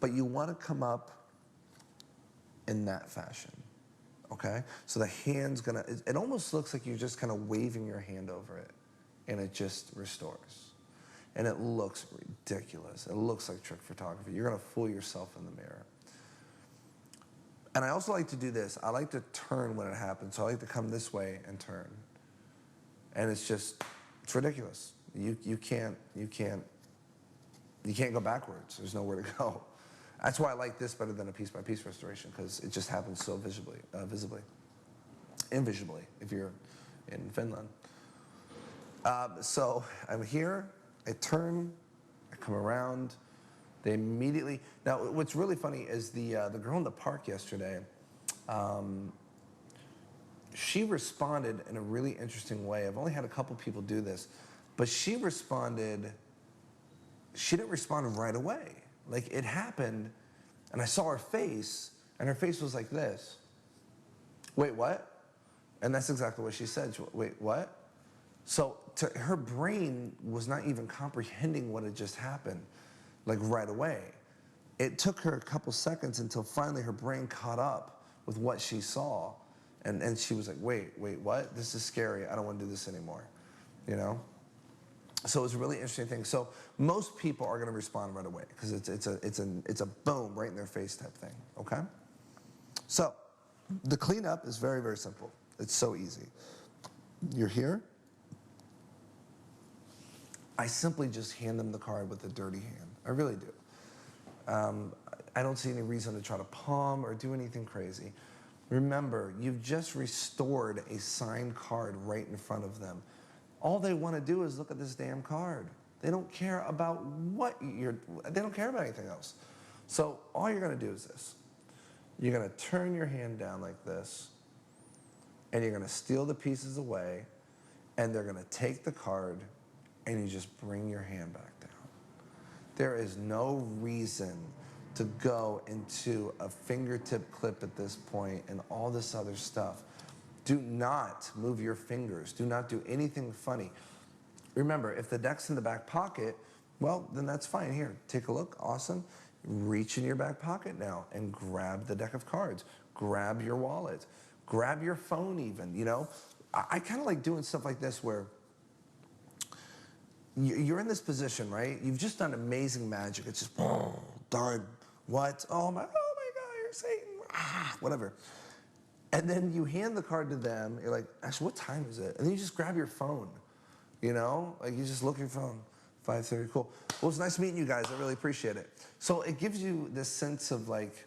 But you want to come up in that fashion, okay? So the hand's going to, it almost looks like you're just kind of waving your hand over it, and it just restores. And it looks ridiculous. It looks like trick photography. You're going to fool yourself in the mirror. And I also like to do this. I like to turn when it happens. So I like to come this way and turn. And it's ridiculous. You can't go backwards. There's nowhere to go. That's why I like this better than a piece-by-piece restoration, because it just happens so visibly, invisibly, if you're in Finland. So I'm here, I turn, I come around. They immediately, now what's really funny is the girl in the park yesterday, she responded in a really interesting way. I've only had a couple people do this, but she didn't respond right away. Like it happened, and I saw her face, and her face was like this. Wait, what? And that's exactly what she said. Wait, what? So her brain was not even comprehending what had just happened, like right away. It took her a couple seconds until finally her brain caught up with what she saw. And she was like, wait, what? This is scary. I don't want to do this anymore, you know? So it was a really interesting thing. So most people are going to respond right away because it's a boom right in their face type thing, okay? So the cleanup is very, very simple. It's so easy. You're here. I simply just hand them the card with a dirty hand. I really do. I don't see any reason to try to palm or do anything crazy. Remember, you've just restored a signed card right in front of them. All they want to do is look at this damn card. They don't care about they don't care about anything else. So all you're going to do is this. You're going to turn your hand down like this, and you're going to steal the pieces away, and they're going to take the card, and you just bring your hand back down. There is no reason to go into a fingertip clip at this point and all this other stuff. Do not move your fingers. Do not do anything funny. Remember, if the deck's in the back pocket, well, then that's fine. Here, take a look. Awesome. Reach in your back pocket now and grab the deck of cards. Grab your wallet. Grab your phone even, you know? I kind of like doing stuff like this where you're in this position, right? You've just done amazing magic. It's just, oh, darn, what? Oh my God, you're Satan, whatever. And then you hand the card to them. You're like, actually, what time is it? And then you just grab your phone, you know? Like you just look at your phone, 5:30, cool. Well, it's nice meeting you guys. I really appreciate it. So it gives you this sense of like,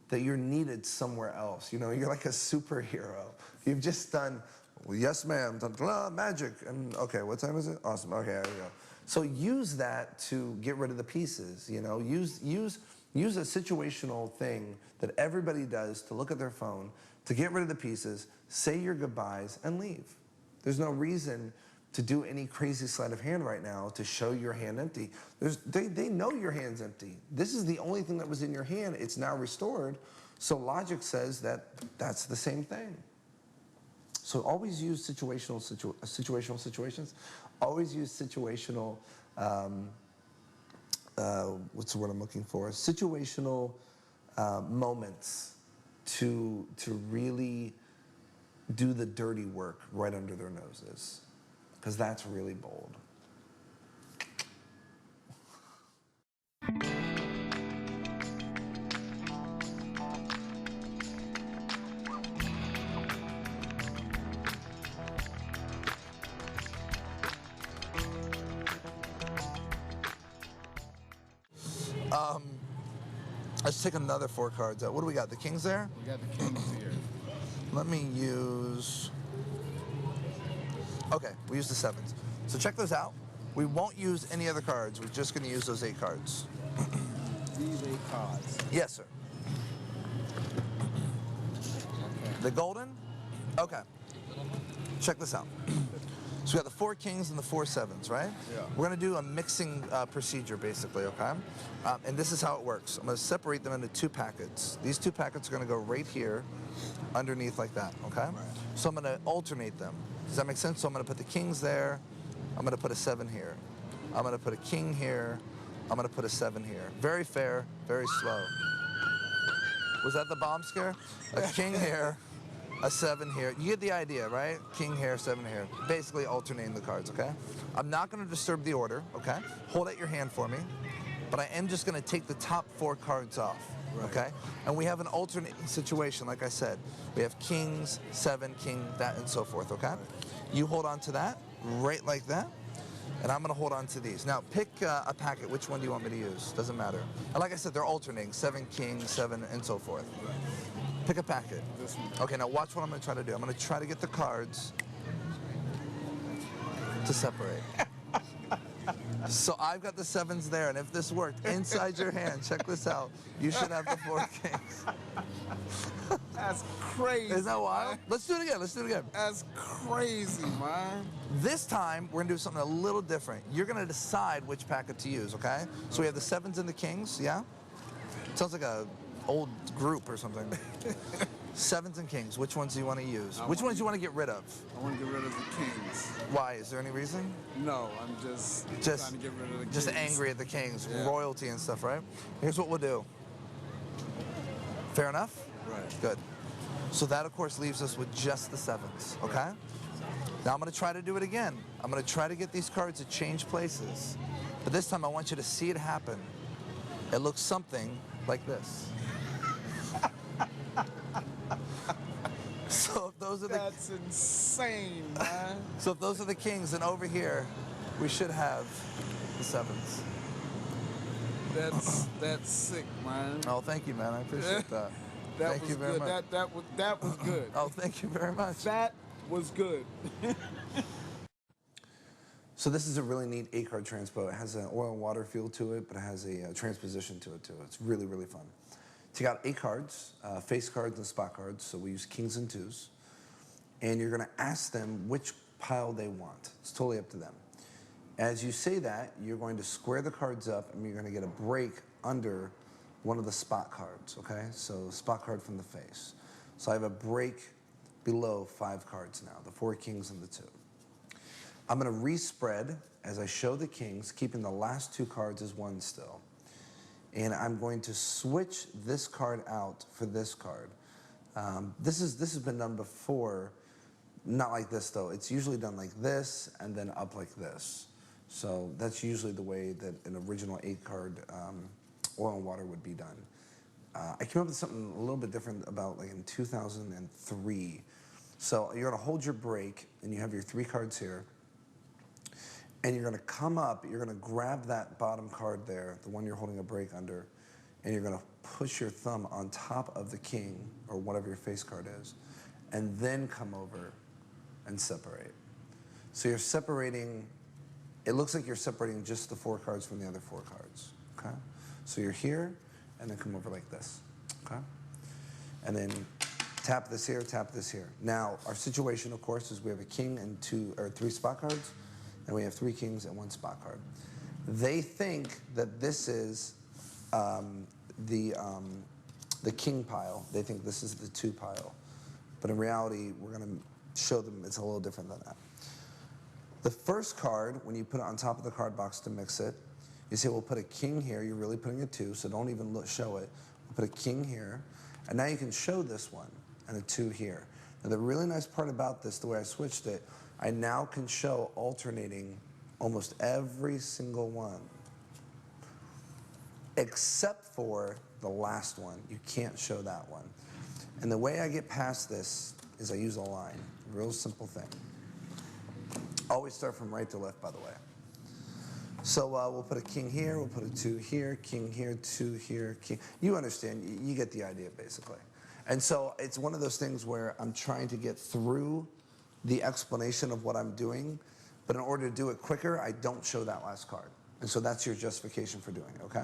that you're needed somewhere else. You know, you're like a superhero. You've just done, well, yes, ma'am, magic. And okay, what time is it? Awesome, okay, there we go. So use that to get rid of the pieces, you know? Use a situational thing that everybody does to look at their phone, to get rid of the pieces, say your goodbyes, and leave. There's no reason to do any crazy sleight of hand right now to show your hand empty. They know your hand's empty. This is the only thing that was in your hand. It's now restored. So logic says that that's the same thing. So always use situational situations. Always use situational, what's the word I'm looking for? Situational moments to really do the dirty work right under their noses, because that's really bold. Let's take another 4 cards out. What do we got? The kings there? We got the kings here. Let me use... Okay, we use the 7s. So check those out. We won't use any other cards. We're just going to use those 8 cards. These 8 cards. Yes, sir. The golden? Okay. Check this out. So we got the 4 kings and the 4 sevens, right? Yeah. We're going to do a mixing procedure, basically, okay? And this is how it works. I'm going to separate them into 2 packets. These 2 packets are going to go right here, underneath like that, okay? Right. So I'm going to alternate them. Does that make sense? So I'm going to put the kings there. I'm going to put a 7 here. I'm going to put a king here. I'm going to put a 7 here. Very fair, very slow. Was that the bomb scare? A king here, a 7 here. You get the idea, right? King here, 7 here. Basically alternating the cards, okay? I'm not going to disturb the order, okay? Hold out your hand for me. But I am just going to take the top 4 cards off, okay? And we have an alternate situation, like I said. We have kings, 7, king, that, and so forth, okay? You hold on to that, right like that. And I'm going to hold on to these. Now, pick a packet. Which one do you want me to use? Doesn't matter. And like I said, they're alternating. 7, king, 7, and so forth. Pick a packet. This one. Okay, now watch what I'm going to try to do. I'm going to try to get the cards to separate. So I've got the 7s there, and if this worked, inside your hand, check this out, you should have the 4 kings. That's crazy. Is that wild? Man. Let's do it again. Let's do it again. That's crazy, man. This time, we're going to do something a little different. You're going to decide which packet to use, okay? So we have the 7s and the kings, yeah? Sounds like a old group or something. 7s and kings, which ones do you want to use? Which ones do you want to get rid of? I want to get rid of the kings. Why? Is there any reason? No, I'm just trying to get rid of the kings. Just angry at the kings, Yeah. royalty and stuff, right? Here's what we'll do. Fair enough? Right. Good. So that, of course, leaves us with just the 7s, okay? Now I'm going to try to do it again. I'm going to try to get these cards to change places. But this time I want you to see it happen. It looks something like this. So if those are the... That's insane, man. So if those are the kings, then over here, we should have the 7s. That's sick, man. Oh, thank you, man. I appreciate that. That Thank was you very good. much. That was good. Oh, thank you very much. That was good. So this is a really neat 8-card transpo. It has an oil and water feel to it, but it has a transposition to it too. It's really, really fun. Take out 8 cards, face cards and spot cards. So we use kings and 2s. And you're gonna ask them which pile they want. It's totally up to them. As you say that, you're going to square the cards up and you're gonna get a break under one of the spot cards, okay? So spot card from the face. So I have a break below 5 cards now, the 4 kings and the 2. I'm gonna respread as I show the kings, keeping the last 2 cards as 1 still. And I'm going to switch this card out for this card. This has been done before, not like this though. It's usually done like this and then up like this. So that's usually the way that an original 8-card oil and water would be done. I came up with something a little bit different about like in 2003. So you're gonna hold your break and you have your 3 cards here. And you're gonna come up, you're gonna grab that bottom card there, the one you're holding a break under, and you're gonna push your thumb on top of the king, or whatever your face card is, and then come over and separate. So you're separating, it looks like you're separating just the 4 cards from the other 4 cards, okay? So you're here, and then come over like this, okay? And then tap this here, tap this here. Now, our situation, of course, is we have a king and 3 spot cards, and we have 3 kings and 1 spot card. They think that this is the king pile. They think this is the 2 pile. But in reality, we're gonna show them it's a little different than that. The first card, when you put it on top of the card box to mix it, you say, we'll put a king here. You're really putting a 2, so don't even show it. We'll put a king here, And now you can show this one and a 2 here. Now the really nice part about this, the way I switched it, I now can show alternating almost every single one, except for the last one. You can't show that one. And the way I get past this is I use a line. Real simple thing. Always start from right to left, by the way. So we'll put a king here, we'll put a 2 here, king here, 2 here, king. You understand, you get the idea, basically. And so it's one of those things where I'm trying to get through the explanation of what I'm doing, but in order to do it quicker, I don't show that last card. And so that's your justification for doing it, okay?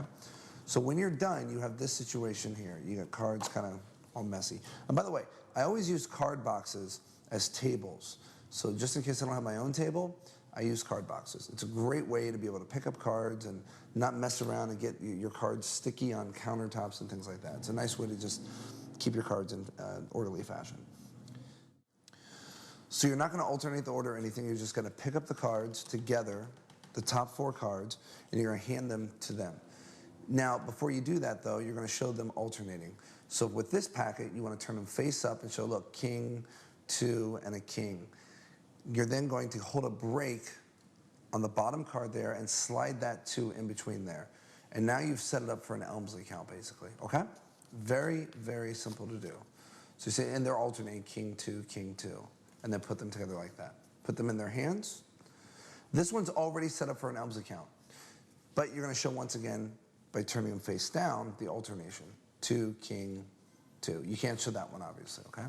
So when you're done, you have this situation here. You got cards kind of all messy. And by the way, I always use card boxes as tables. So just in case I don't have my own table, I use card boxes. It's a great way to be able to pick up cards and not mess around and get your cards sticky on countertops and things like that. It's a nice way to just keep your cards in orderly fashion. So you're not going to alternate the order or anything. You're just going to pick up the cards together, the top 4 cards, and you're going to hand them to them. Now, before you do that, though, you're going to show them alternating. So with this packet, you want to turn them face up and show, look, king, 2, and a king. You're then going to hold a break on the bottom card there and slide that 2 in between there. And now you've set it up for an Elmsley count, basically, okay? Very, very simple to do. So you say, and they're alternating king, 2, and then put them together like that. Put them in their hands. This one's already set up for an Elmsley count, but you're going to show once again by turning them face down the alternation. 2, king, 2. You can't show that one, obviously, okay?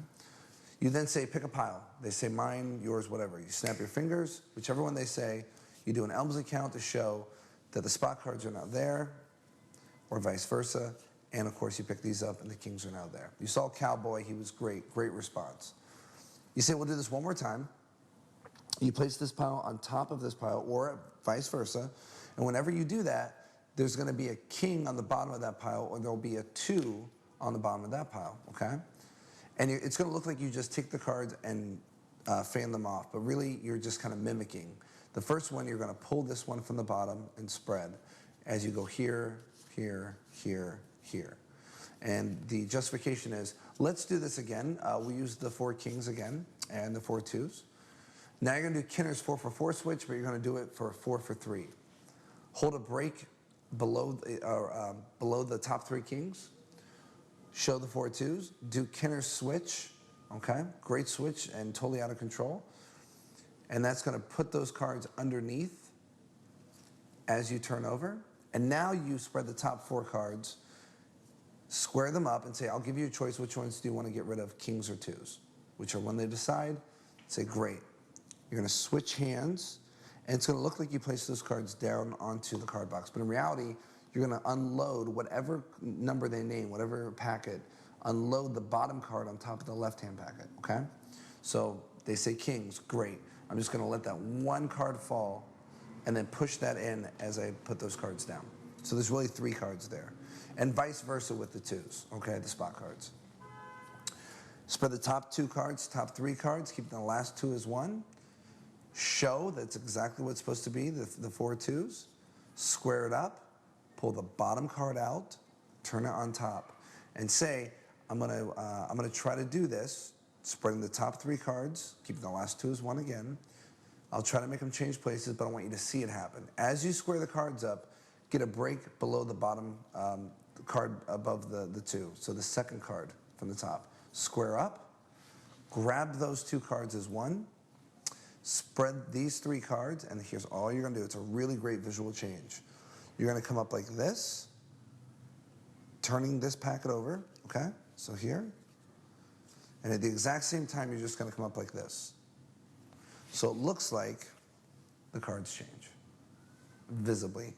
You then say, pick a pile. They say mine, yours, whatever. You snap your fingers, whichever one they say. You do an Elmsley count to show that the spot cards are now there, or vice versa. And of course, you pick these up and the kings are now there. You saw Cowboy, he was great, great response. You say, we'll do this one more time. You place this pile on top of this pile, or vice versa. And whenever you do that, there's going to be a king on the bottom of that pile, or there'll be a 2 on the bottom of that pile, okay? And it's going to look like you just take the cards and fan them off, but really you're just kind of mimicking. The first one, you're going to pull this one from the bottom and spread as you go here, here, here, here. And the justification is, let's do this again. We use the 4 kings again and the 4 2s. Now you're going to do Kinner's 4 for 4 switch, but you're going to do it for a 4 for 3. Hold a break below the top 3 kings. Show the 4 2s. Do Kinner's switch. Okay, great switch and totally out of control. And that's going to put those cards underneath as you turn over. And now you spread the top 4 cards, square them up, and say, I'll give you a choice. Which ones do you want to get rid of, kings or 2s? Which are when they decide, say, great. You're going to switch hands, and it's going to look like you place those cards down onto the card box. But in reality, you're going to unload whatever number they name, whatever packet, unload the bottom card on top of the left-hand packet, okay? So they say kings, great. I'm just going to let that one card fall and then push that in as I put those cards down. So there's really 3 cards there. And vice versa with the 2s, okay, the spot cards. Spread the top 2 cards, top 3 cards, keep the last 2 as 1. Show that's exactly what it's supposed to be, the 4 2s. Square it up, pull the bottom card out, turn it on top, and say, I'm gonna try to do this, spreading the top 3 cards, keeping the last 2 as 1 again. I'll try to make them change places, but I want you to see it happen. As you square the cards up, get a break below the bottom card above the 2. So the second card from the top. Square up, grab those 2 cards as 1, spread these 3 cards, and here's all you're gonna do. It's a really great visual change. You're gonna come up like this, turning this packet over, okay? So here. And at the exact same time, you're just gonna come up like this. So it looks like the cards change, visibly,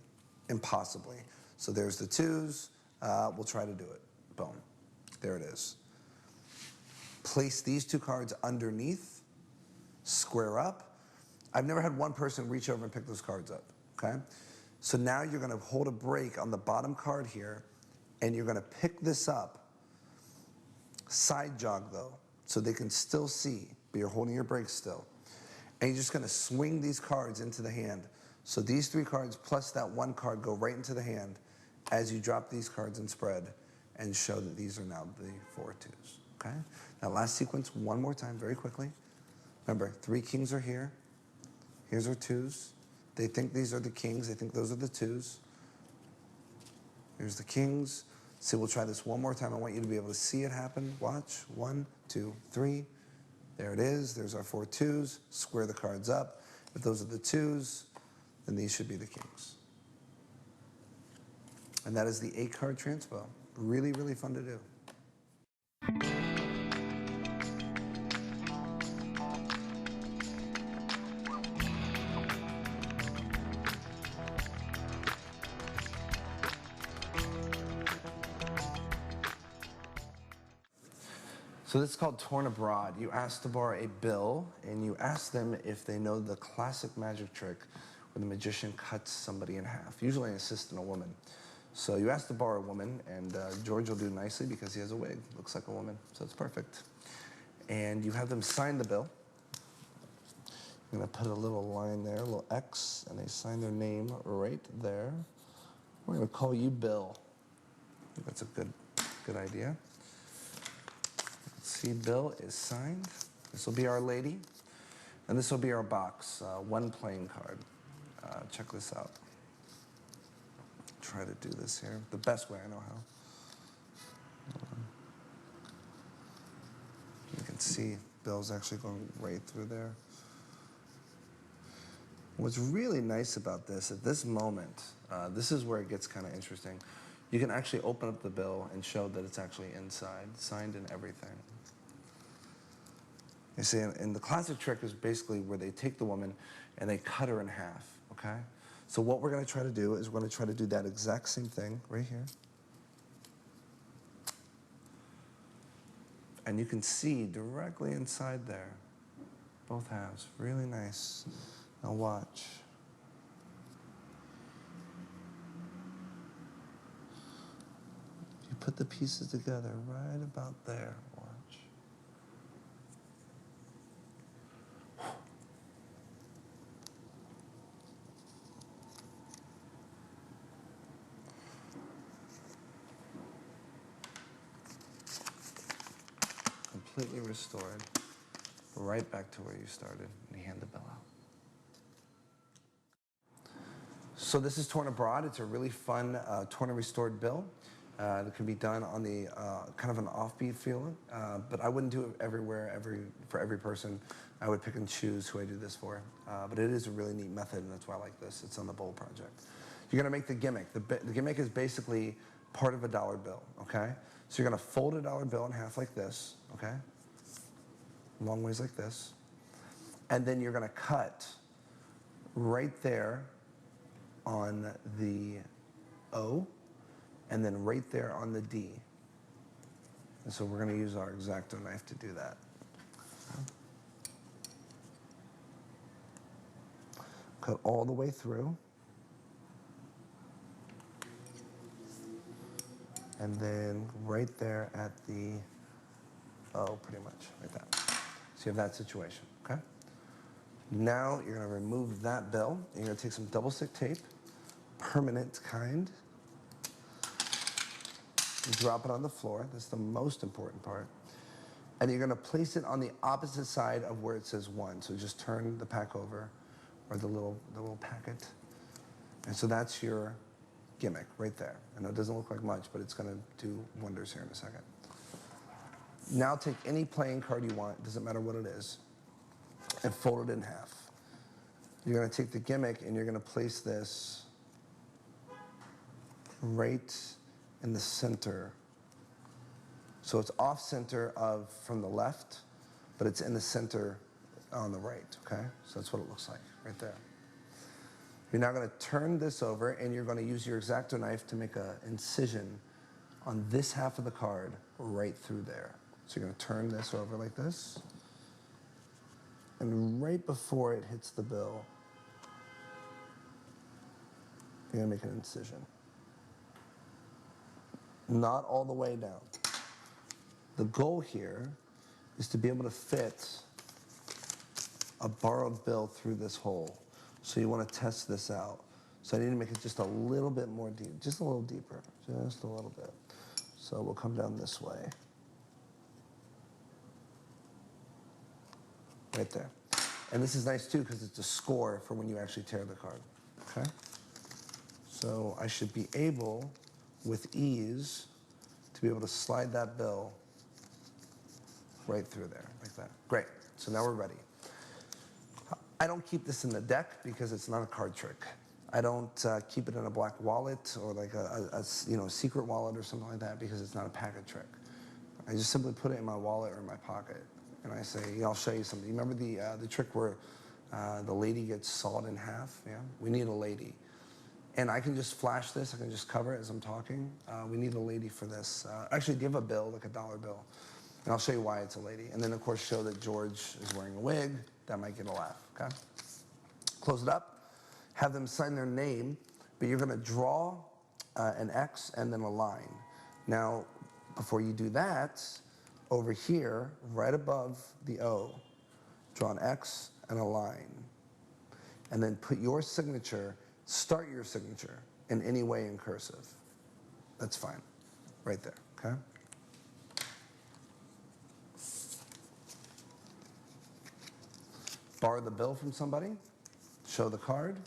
impossibly. So there's the 2s, we'll try to do it. Boom, there it is. Place these 2 cards underneath, square up. I've never had one person reach over and pick those cards up, okay? So now you're gonna hold a break on the bottom card here, and you're gonna pick this up, side jog though, so they can still see, but you're holding your break still. And you're just gonna swing these cards into the hand. So these 3 cards plus that 1 card go right into the hand as you drop these cards and spread. and show that these are now the 4 twos, okay? Now last sequence, one more time, very quickly. Remember, 3 kings are here. Here's our twos. They think these are the kings. They think those are the twos. Here's the kings. So we'll try this one more time. I want you to be able to see it happen. Watch. 1, 2, 3. There it is. There's our 4 twos. Square the cards up. If those are the twos, then these should be the kings. And that is the 8-card transpo. Really, really fun to do. So this is called Torn Abroad. You ask to borrow a bill, and you ask them if they know the classic magic trick where the magician cuts somebody in half, usually an assistant, a woman. So you ask to borrow a woman, and George will do nicely because he has a wig. Looks like a woman, so it's perfect. And you have them sign the bill. You're gonna put a little line there, a little X, and they sign their name right there. We're gonna call you Bill. I think that's a good idea. See, Bill is signed. This will be our lady, and this will be our box, 1 playing card. Check this out. Try to do this here the best way I know how. You can see Bill's actually going right through there. What's really nice about this, at this moment, this is where it gets kind of interesting. You can actually open up the bill and show that it's actually inside, signed and everything. You see, and the classic trick is basically where they take the woman and they cut her in half, okay? So what we're gonna try to do is we're gonna try to do that exact same thing right here. And you can see directly inside there, both halves, really nice. Now watch. You put the pieces together right about there, watch. Completely restored, right back to where you started, and you hand the bill out. So this is Torn Abroad. It's a really fun torn and restored bill that can be done on the kind of an offbeat feeling, but I wouldn't do it everywhere, for every person. I would pick and choose who I do this for, but it is a really neat method, and that's why I like this. It's on the Bold Project. You're gonna make the gimmick. The gimmick is basically part of a dollar bill, okay? So you're gonna fold a dollar bill in half like this, okay? Long ways like this. And then you're gonna cut right there on the O, and then right there on the D. And so we're gonna use our X-Acto knife to do that. Cut all the way through. And then right there at the O, pretty much, like that. So you have that situation, okay? Now you're gonna remove that bill, and you're gonna take some double stick tape, permanent kind, and drop it on the floor. That's the most important part. And you're gonna place it on the opposite side of where it says 1. So just turn the pack over, or the little packet. And so that's your gimmick right there. I know it doesn't look like much, but it's gonna do wonders here in a second. Now take any playing card you want, doesn't matter what it is, and fold it in half. You're gonna take the gimmick and you're gonna place this right in the center. So it's off center from the left, but it's in the center on the right, okay? So that's what it looks like, right there. You're now gonna turn this over and you're gonna use your X-Acto knife to make an incision on this half of the card right through there. So you're gonna turn this over like this. And right before it hits the bill, you're gonna make an incision. Not all the way down. The goal here is to be able to fit a borrowed bill through this hole. So you want to test this out. So I need to make it just a little bit more deep, just a little deeper, just a little bit. So we'll come down this way. Right there. And this is nice too because it's a score for when you actually tear the card. Okay? So I should be able, with ease, to be able to slide that bill right through there, like that. Great. So now we're ready. I don't keep this in the deck because it's not a card trick. I don't keep it in a black wallet or like a secret wallet or something like that because it's not a packet trick. I just simply put it in my wallet or in my pocket. And I say, I'll show you something. You remember the trick where the lady gets sawed in half? Yeah? We need a lady. And I can just flash this. I can just cover it as I'm talking. We need a lady for this. Actually, give a bill, like a dollar bill. And I'll show you why it's a lady. And then, of course, show that George is wearing a wig. That might get a laugh, okay? Close it up. Have them sign their name. But you're going to draw an X and then a line. Now, before you do that, over here, right above the O, draw an X and a line. And then put your signature, start your signature in any way in cursive. That's fine. Right there, okay? Borrow the bill from somebody, show the card,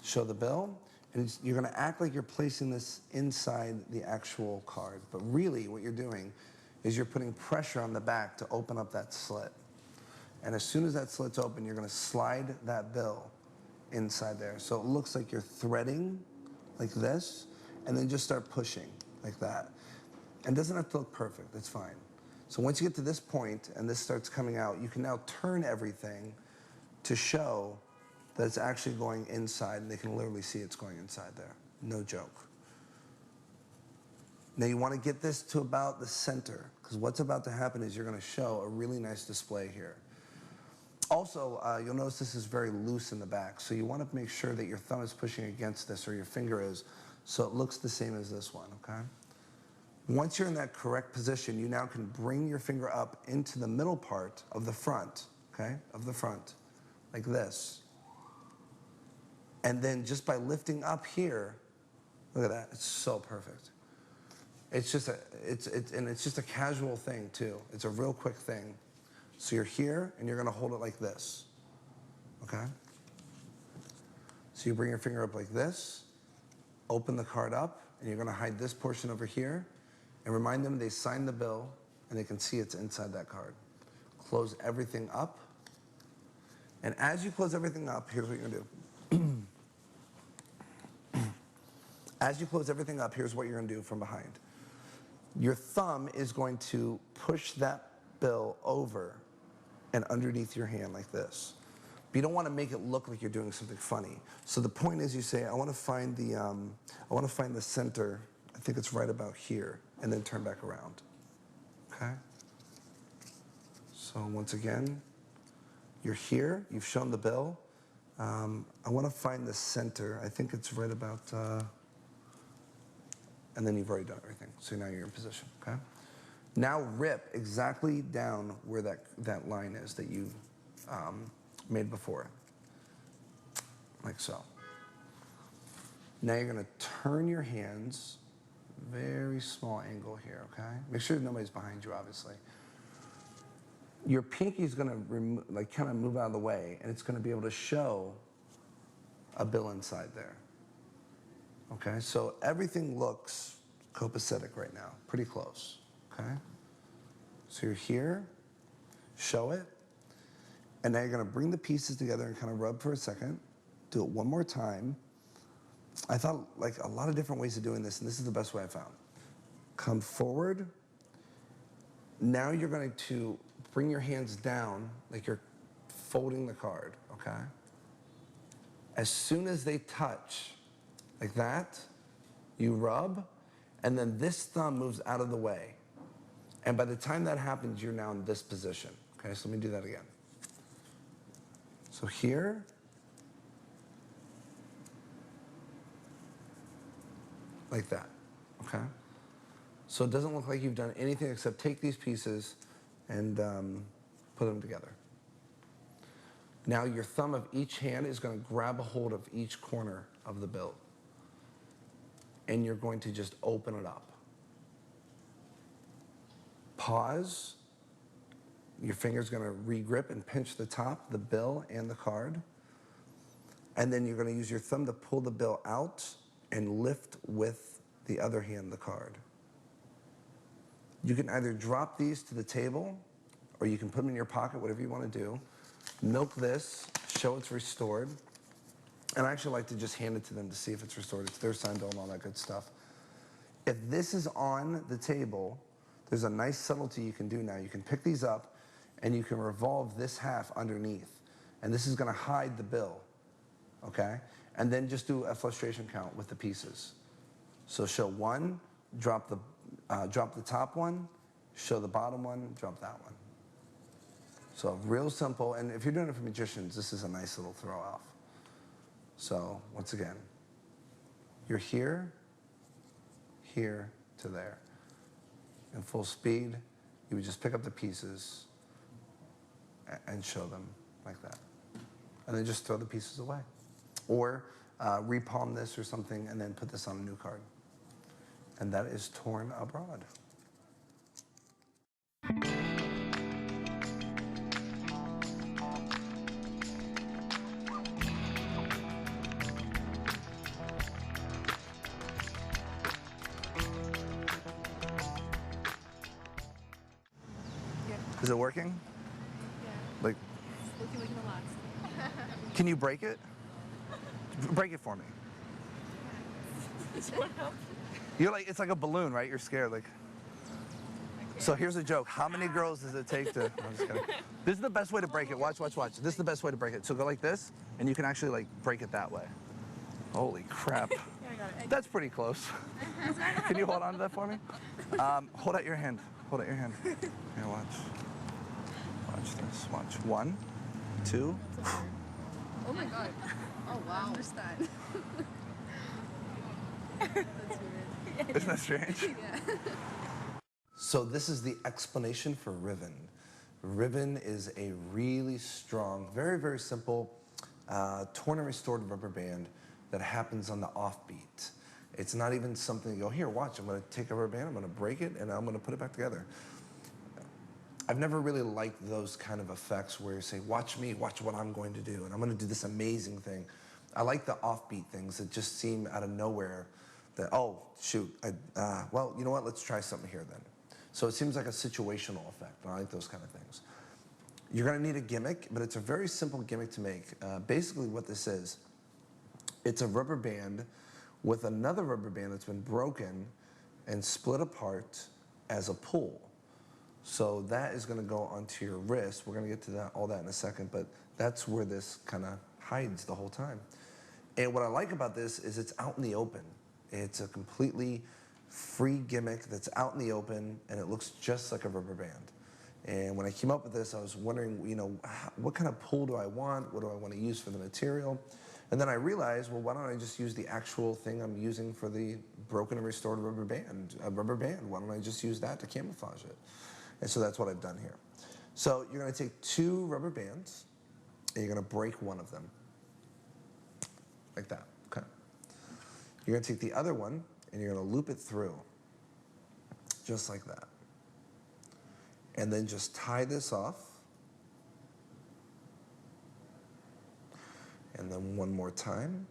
show the bill, and you're going to act like you're placing this inside the actual card. But really what you're doing is you're putting pressure on the back to open up that slit. And as soon as that slit's open, you're going to slide that bill inside there. So it looks like you're threading like this, and then just start pushing like that. And it doesn't have to look perfect, that's fine. So once you get to this point and this starts coming out, you can now turn everything to show that it's actually going inside, and they can literally see it's going inside there. No joke. Now you want to get this to about the center, because what's about to happen is you're going to show a really nice display here. Also, you'll notice this is very loose in the back, so you want to make sure that your thumb is pushing against this, or your finger is, so it looks the same as this one, okay? Once you're in that correct position, you now can bring your finger up into the middle part of the front, okay, of the front, like this. And then just by lifting up here, look at that, it's so perfect. It's just a casual thing too. It's a real quick thing. So you're here and you're gonna hold it like this, okay? So you bring your finger up like this, open the card up, and you're gonna hide this portion over here, and remind them they signed the bill and they can see it's inside that card. Close everything up. And as you close everything up, here's what you're gonna do. As you close everything up, here's what you're gonna do from behind. Your thumb is going to push that bill over and underneath your hand like this. But you don't want to make it look like you're doing something funny. So the point is, you say, I want to find the center. I think it's right about here, and then turn back around. Okay? So once again, you're here. You've shown the bill. I want to find the center. I think it's right about. And then you've already done everything. So now you're in position. Okay? Now rip exactly down where that line is that you made before, like so. Now you're going to turn your hands, very small angle here, okay? Make sure nobody's behind you, obviously. Your pinky is going to kind of move out of the way, and it's going to be able to show a bill inside there. Okay, so everything looks copacetic right now, pretty close, okay? So you're here, show it, and now you're gonna bring the pieces together and kind of rub for a second. Do it one more time. I thought like a lot of different ways of doing this, and this is the best way I found. Come forward. Now you're going to bring your hands down like you're folding the card, okay? As soon as they touch, like that, you rub, and then this thumb moves out of the way. And by the time that happens, you're now in this position. Okay, so let me do that again. So here, like that, okay? So it doesn't look like you've done anything except take these pieces and put them together. Now your thumb of each hand is going to grab a hold of each corner of the bill. And you're going to just open it up. Pause. Your finger's gonna re-grip and pinch the top, the bill, and the card. And then you're gonna use your thumb to pull the bill out and lift with the other hand the card. You can either drop these to the table or you can put them in your pocket, whatever you wanna do. Milk this, show it's restored. And I actually like to just hand it to them to see if it's restored. It's their sign bill and all that good stuff. If this is on the table, there's a nice subtlety you can do now. You can pick these up and you can revolve this half underneath. And this is gonna hide the bill, okay? And then just do a frustration count with the pieces. So show one, drop the top one, show the bottom one, drop that one. So real simple, and if you're doing it for magicians, this is a nice little throw off. So once again, you're here to there. In full speed, you would just pick up the pieces and show them like that. And then just throw the pieces away. Or repalm this or something and then put this on a new card. And that is Torn Abroad. Is it working? Yeah. Like, It's looking like an elastic. can you break it? Break it for me. You're like, it's like a balloon, right? You're scared, like. So here's a joke. How many girls does it take to, I'm just kidding. This is the best way to break it. Watch, watch, watch. This is the best way to break it. So go like this, and you can actually like break it that way. Holy crap. Yeah, I got it. That's pretty close. Can you hold on to that for me? Hold out your hand. Hold out your hand. Here, watch. Watch this. Watch. 1, 2. Oh my God. Oh wow. I understand. That's weird. Isn't that strange? Yeah. So this is the explanation for Riven. Riven is a really strong, very, very simple, torn and restored rubber band that happens on the offbeat. It's not even something you go, here, watch, I'm gonna take a rubber band, I'm gonna break it, and I'm gonna put it back together. I've never really liked those kind of effects where you say, watch me, watch what I'm going to do, and I'm gonna do this amazing thing. I like the offbeat things that just seem out of nowhere that, oh, shoot, well, you know what, let's try something here then. So it seems like a situational effect, and I like those kind of things. You're gonna need a gimmick, but it's a very simple gimmick to make. Basically what this is, it's a rubber band with another rubber band that's been broken and split apart as a pull. So that is gonna go onto your wrist. We're gonna get to all that in a second, but that's where this kind of hides the whole time. And what I like about this is it's out in the open. It's a completely free gimmick that's out in the open, and it looks just like a rubber band. And when I came up with this, I was wondering, you know, what kind of pull do I want? What do I want to use for the material? And then I realized, well, why don't I just use the actual thing I'm using for the broken and restored rubber band? Why don't I just use that to camouflage it? And so that's what I've done here. So you're going to take 2 rubber bands, and you're going to break one of them. Like that, okay? You're going to take the other one, and you're going to loop it through, just like that. And then just tie this off. And then one more time.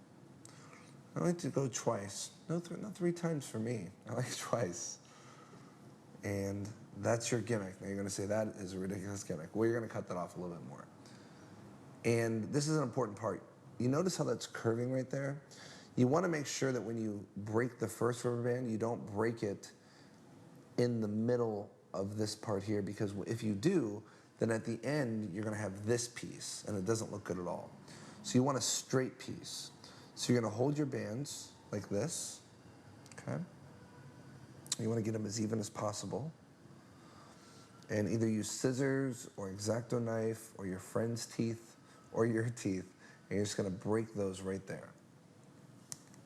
I like to go twice. No, not 3 times for me. I like twice. And that's your gimmick. Now you're going to say that is a ridiculous gimmick. Well, you're going to cut that off a little bit more. And this is an important part. You notice how that's curving right there? You want to make sure that when you break the first rubber band, you don't break it in the middle of this part here, because if you do, then at the end, you're going to have this piece, and it doesn't look good at all. So you want a straight piece. So you're going to hold your bands like this, okay? You want to get them as even as possible. And either use scissors or X-Acto knife or your friend's teeth or your teeth, and you're just going to break those right there.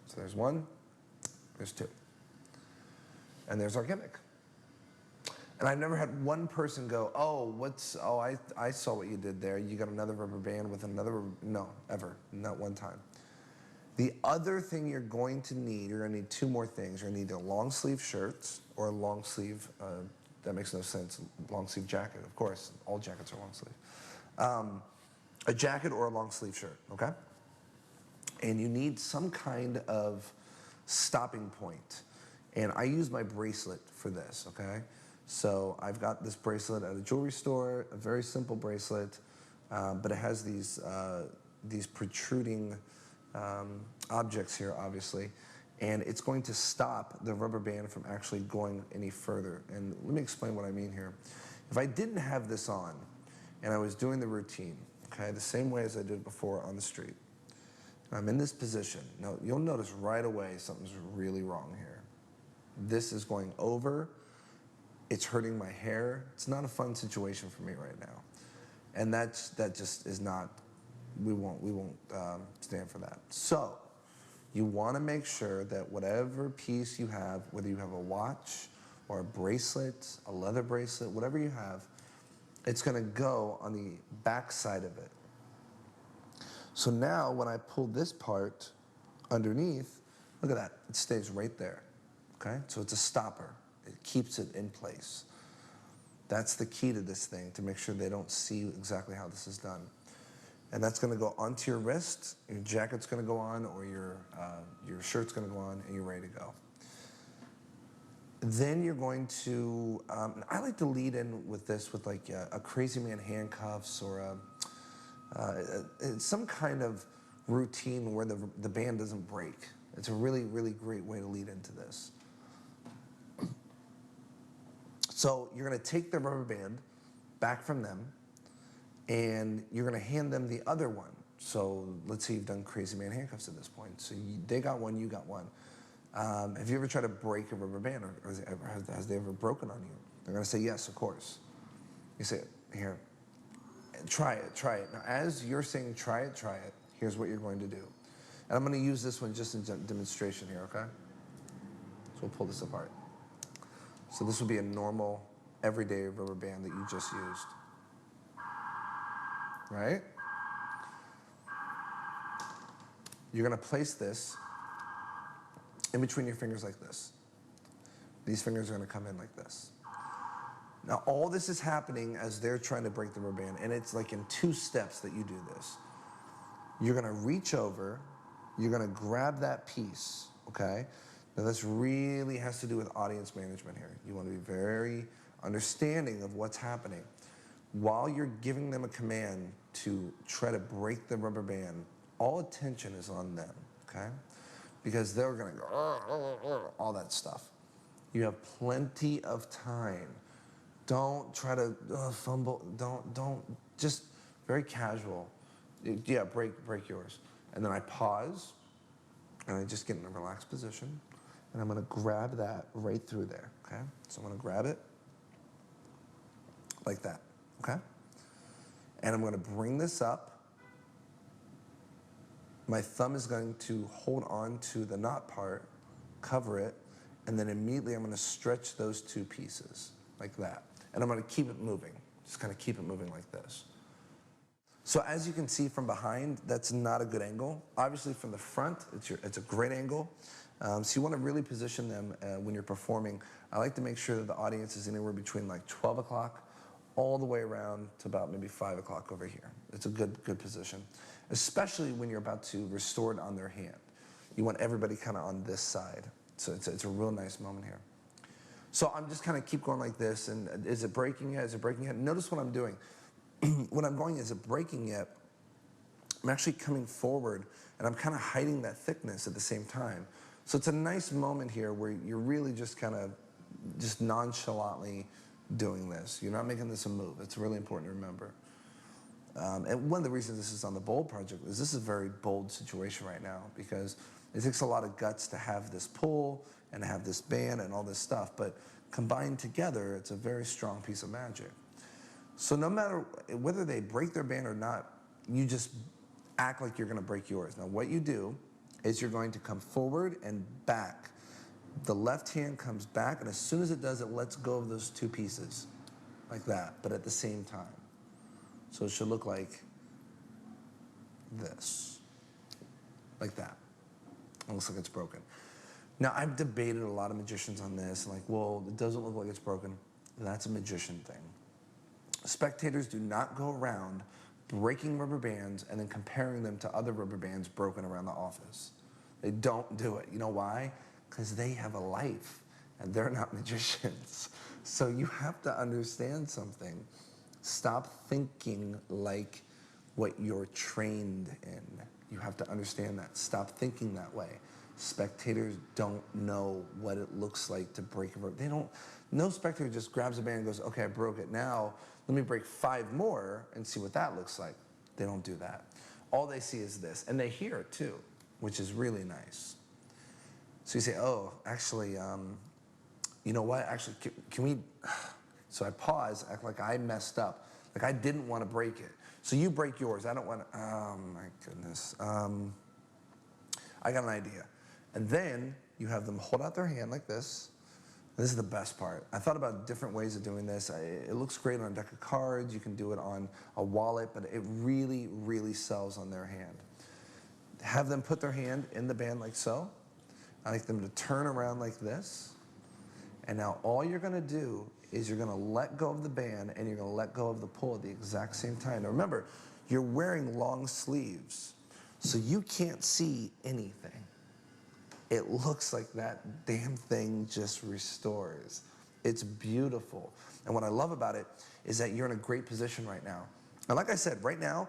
So there's 1, there's 2. And there's our gimmick. And I've never had one person go, I saw what you did there. You got another rubber band with another, no, ever, not one time. The other thing you're going to need 2 more things. You're going to need a long sleeve shirt or a long sleeve That makes no sense. Long sleeve jacket, of course. All jackets are long sleeve. A jacket or a long sleeve shirt, okay? And you need some kind of stopping point. And I use my bracelet for this, okay? So I've got this bracelet at a jewelry store, a very simple bracelet, but it has these protruding objects here, obviously, and it's going to stop the rubber band from actually going any further. And let me explain what I mean here. If I didn't have this on, and I was doing the routine, okay, the same way as I did before on the street, I'm in this position. Now, you'll notice right away something's really wrong here. This is going over. It's hurting my hair. It's not a fun situation for me right now. And that just is not, we won't stand for that. So you want to make sure that whatever piece you have, whether you have a watch or a bracelet, a leather bracelet, whatever you have, it's going to go on the back side of it. So now when I pull this part underneath, look at that, it stays right there, okay? So it's a stopper. It keeps it in place. That's the key to this thing, to make sure they don't see exactly how this is done. And that's going to go onto your wrist, your jacket's going to go on, or your shirt's going to go on, and you're ready to go. Then you're going to, I like to lead in with this with like a Crazy Man handcuffs or some kind of routine where the band doesn't break. It's a really, really great way to lead into this. So you're going to take the rubber band back from them, and you're going to hand them the other one. So let's say you've done Crazy Man handcuffs at this point. So they got one, you got one. Have you ever tried to break a rubber band, or has they ever broken on you? They're going to say yes, of course. You say, here, try it, try it. Now, as you're saying try it, here's what you're going to do. And I'm going to use this one just in demonstration here, okay? So we'll pull this apart. So this would be a normal, everyday rubber band that you just used. Right? You're going to place this in between your fingers like this. These fingers are going to come in like this. Now, all this is happening as they're trying to break the rubber band, and it's like in 2 steps that you do this. You're going to reach over, you're going to grab that piece, okay? Now, this really has to do with audience management here. You want to be very understanding of what's happening. While you're giving them a command to try to break the rubber band, all attention is on them, okay? Because they're going to go, all that stuff. You have plenty of time. Don't try to fumble. Don't, just very casual. Yeah, break yours. And then I pause, and I just get in a relaxed position, and I'm going to grab that right through there, okay? So I'm going to grab it like that, okay? And I'm going to bring this up. My thumb is going to hold on to the knot part, cover it, and then immediately I'm going to stretch those 2 pieces like that. And I'm going to keep it moving, just kind of keep it moving like this. So as you can see from behind, that's not a good angle. Obviously from the front, it's a great angle. So you want to really position them when you're performing. I like to make sure that the audience is anywhere between like 12 o'clock all the way around to about maybe 5 o'clock over here. It's a good position, especially when you're about to restore it on their hand. You want everybody kind of on this side. So it's a real nice moment here. So I'm just kind of keep going like this, and is it breaking yet? Is it breaking yet? Notice what I'm doing. When I'm going, is it breaking yet? I'm actually coming forward, and I'm kind of hiding that thickness at the same time. So it's a nice moment here where you're really just kind of just nonchalantly doing this. You're not making this a move. It's really important to remember. And one of the reasons this is on the Bold project is this is a very bold situation right now, because it takes a lot of guts to have this pull and to have this band and all this stuff, but combined together, it's a very strong piece of magic. So no matter whether they break their band or not, you just act like you're going to break yours. Now what you do is you're going to come forward and back. The left hand comes back, and as soon as it does, it lets go of those 2 pieces, like that, but at the same time. So it should look like this, like that. It looks like it's broken. Now, I've debated a lot of magicians on this, like, well, it doesn't look like it's broken. That's a magician thing. Spectators do not go around breaking rubber bands and then comparing them to other rubber bands broken around the office. They don't do it. You know why? Because they have a life and they're not magicians. So you have to understand something. Stop thinking like what you're trained in. You have to understand that. Stop thinking that way. Spectators don't know what it looks like to break a rubber. They don't. No spectator just grabs a band and goes, okay, I broke it. Now let me break 5 more and see what that looks like. They don't do that. All they see is this, and they hear it too, which is really nice. So you say, oh, actually, you know what? Actually, can we? So I pause, act like I messed up, like I didn't want to break it. So you break yours. I don't want to. Oh my goodness. I got an idea. And then you have them hold out their hand like this. This is the best part. I thought about different ways of doing this. It looks great on a deck of cards. You can do it on a wallet, but it really, really sells on their hand. Have them put their hand in the band like so. I like them to turn around like this. And now all you're gonna do is you're gonna let go of the band and you're gonna let go of the pull at the exact same time. Now remember, you're wearing long sleeves, so you can't see anything. It looks like that damn thing just restores. It's beautiful. And what I love about it is that you're in a great position right now. And like I said, right now,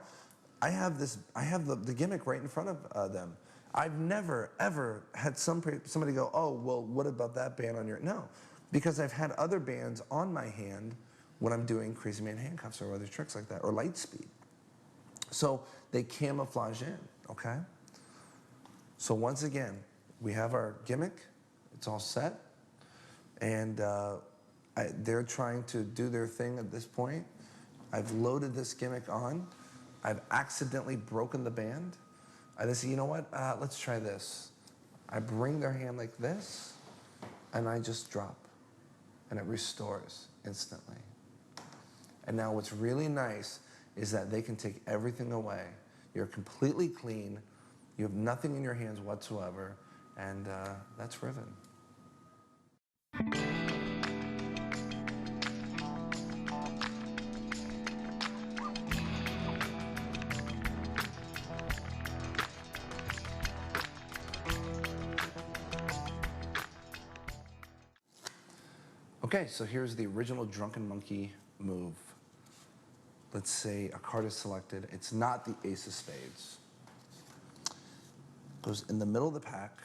I have the gimmick right in front of them. I've never, ever had somebody go, oh, well, what about that band on your, no. Because I've had other bands on my hand when I'm doing Crazy Man handcuffs or other tricks like that, or light speed. So they camouflage in, okay? So once again, we have our gimmick, it's all set, and they're trying to do their thing at this point. I've loaded this gimmick on. I've accidentally broken the band. I say, you know what, let's try this. I bring their hand like this, and I just drop, and it restores instantly. And now what's really nice is that they can take everything away. You're completely clean, you have nothing in your hands whatsoever, and that's Riven. Okay, so here's the original Drunken Monkey move. Let's say a card is selected. It's not the Ace of Spades. Goes in the middle of the pack,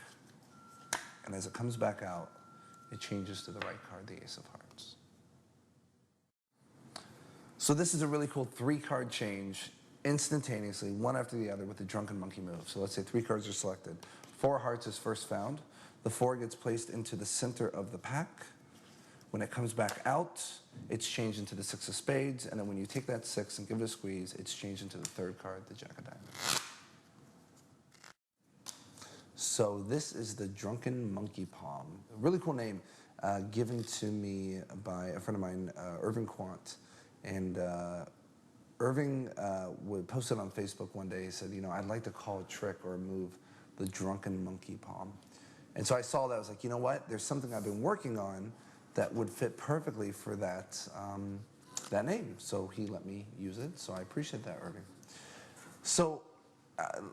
and as it comes back out, it changes to the right card, the Ace of Hearts. So this is a really cool 3-card change instantaneously, one after the other with the Drunken Monkey move. So let's say 3 cards are selected. 4 hearts is first found. The 4 gets placed into the center of the pack. When it comes back out, it's changed into the 6 of spades, and then when you take that 6 and give it a squeeze, it's changed into the 3rd card, the Jack of Diamonds. So this is the Drunken Monkey Palm. A really cool name given to me by a friend of mine, Irving Quant. And Irving would post it on Facebook one day. He said, you know, I'd like to call a trick or a move the Drunken Monkey Palm. And so I saw that. I was like, you know what? There's something I've been working on that would fit perfectly for that, that name. So he let me use it. So I appreciate that, Irving. So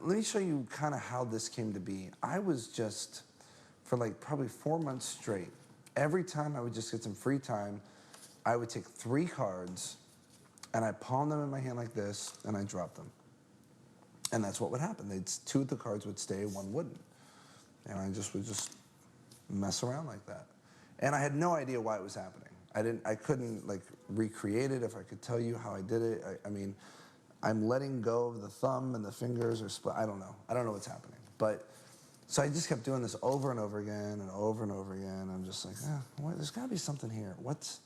let me show you kind of how this came to be. I was just, for like probably 4 months straight, every time I would just get some free time, I would take 3 cards and I palm them in my hand like this and I drop them. And that's what would happen. 2 of the cards would stay, 1 wouldn't. And I would just mess around like that. And I had no idea why it was happening. I couldn't like recreate it if I could tell you how I did it. I mean, I'm letting go of the thumb and the fingers are split. I don't know. I don't know what's happening. But, so I just kept doing this over and over again and over and over again. I'm just like, there's gotta be something here. What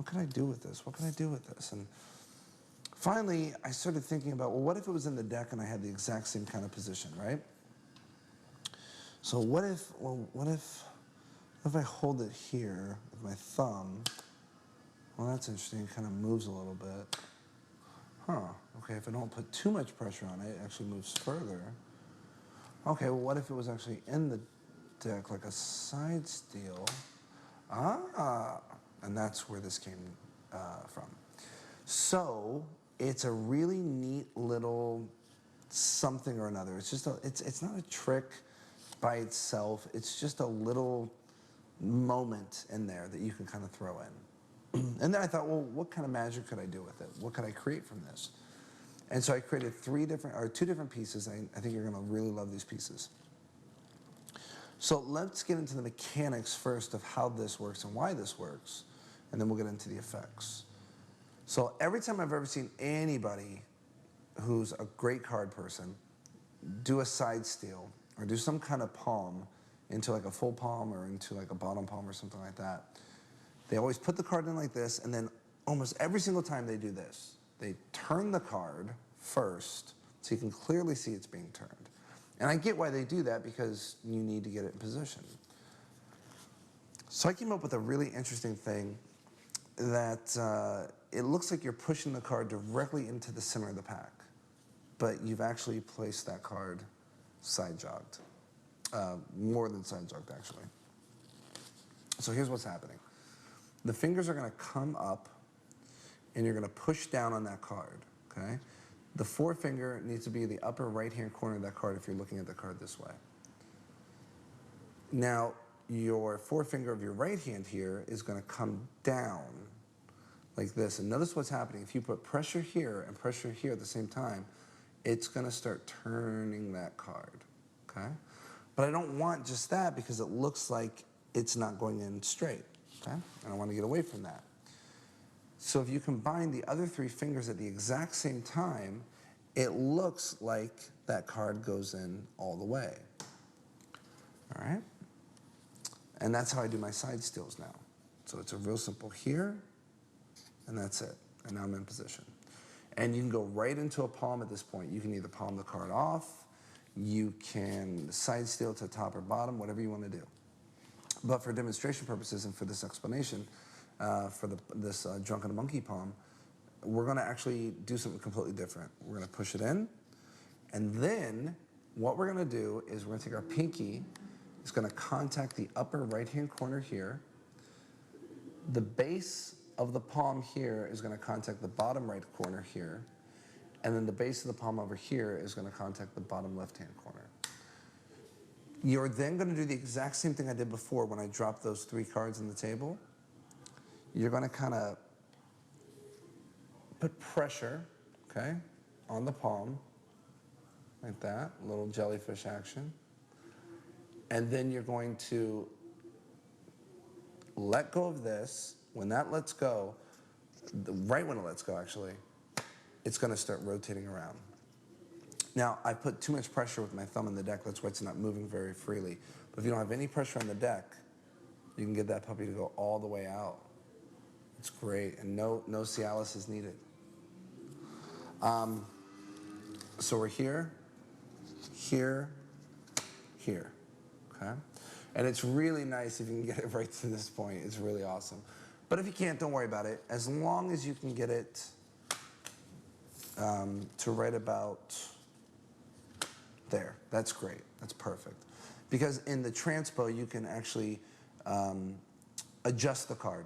can I do with this? What can I do with this? And finally, I started thinking about, well, what if it was in the deck and I had the exact same kind of position, right? So what if I hold it here with my thumb? Well, that's interesting. It kind of moves a little bit. Huh. Okay, if I don't put too much pressure on it, it actually moves further. Okay, well, what if it was actually in the deck, like a side steal? Ah, And that's where this came from. So it's a really neat little something or another. It's just it's not a trick by itself. It's just a little moment in there that you can kind of throw in. And then I thought, well, what kind of magic could I do with it? What could I create from this? And so I created two different pieces. I think you're going to really love these pieces. So let's get into the mechanics first of how this works and why this works, and then we'll get into the effects. So every time I've ever seen anybody who's a great card person do a side steal or do some kind of palm into like a full palm or into like a bottom palm or something like that, they always put the card in like this, and then almost every single time they do this, they turn the card first so you can clearly see it's being turned. And I get why they do that, because you need to get it in position. So I came up with a really interesting thing that it looks like you're pushing the card directly into the center of the pack, but you've actually placed that card side jogged. More than side jogged, actually. So here's what's happening. The fingers are going to come up, and you're going to push down on that card, okay? The forefinger needs to be in the upper right-hand corner of that card if you're looking at the card this way. Now, your forefinger of your right hand here is going to come down like this. And notice what's happening. If you put pressure here and pressure here at the same time, it's going to start turning that card, okay? But I don't want just that, because it looks like it's not going in straight, okay? And I want to get away from that. So if you combine the other three fingers at the exact same time, it looks like that card goes in all the way. All right? And that's how I do my side steals now. So it's a real simple here, and that's it. And now I'm in position. And you can go right into a palm at this point. You can either palm the card off, you can side steal to top or bottom, whatever you want to do. But for demonstration purposes and for this explanation, for this drunken monkey palm, we're going to actually do something completely different. We're going to push it in, and then what we're going to do is we're going to take our pinky. It's going to contact the upper right-hand corner here. The base of the palm here is going to contact the bottom right corner here, and then the base of the palm over here is going to contact the bottom left-hand corner. You're then going to do the exact same thing I did before when I dropped those three cards on the table. You're going to kind of put pressure, okay, on the palm, like that, a little jellyfish action. And then you're going to let go of this. When that lets go, right when it lets go, actually, it's going to start rotating around. Now, I put too much pressure with my thumb on the deck. That's why it's not moving very freely. But if you don't have any pressure on the deck, you can get that puppy to go all the way out. It's great, and no Cialis is needed. So we're here, here, here, okay? And it's really nice if you can get it right to this point. It's really awesome. But if you can't, don't worry about it. As long as you can get it to right about there, that's great. That's perfect. Because in the transpo, you can actually adjust the card.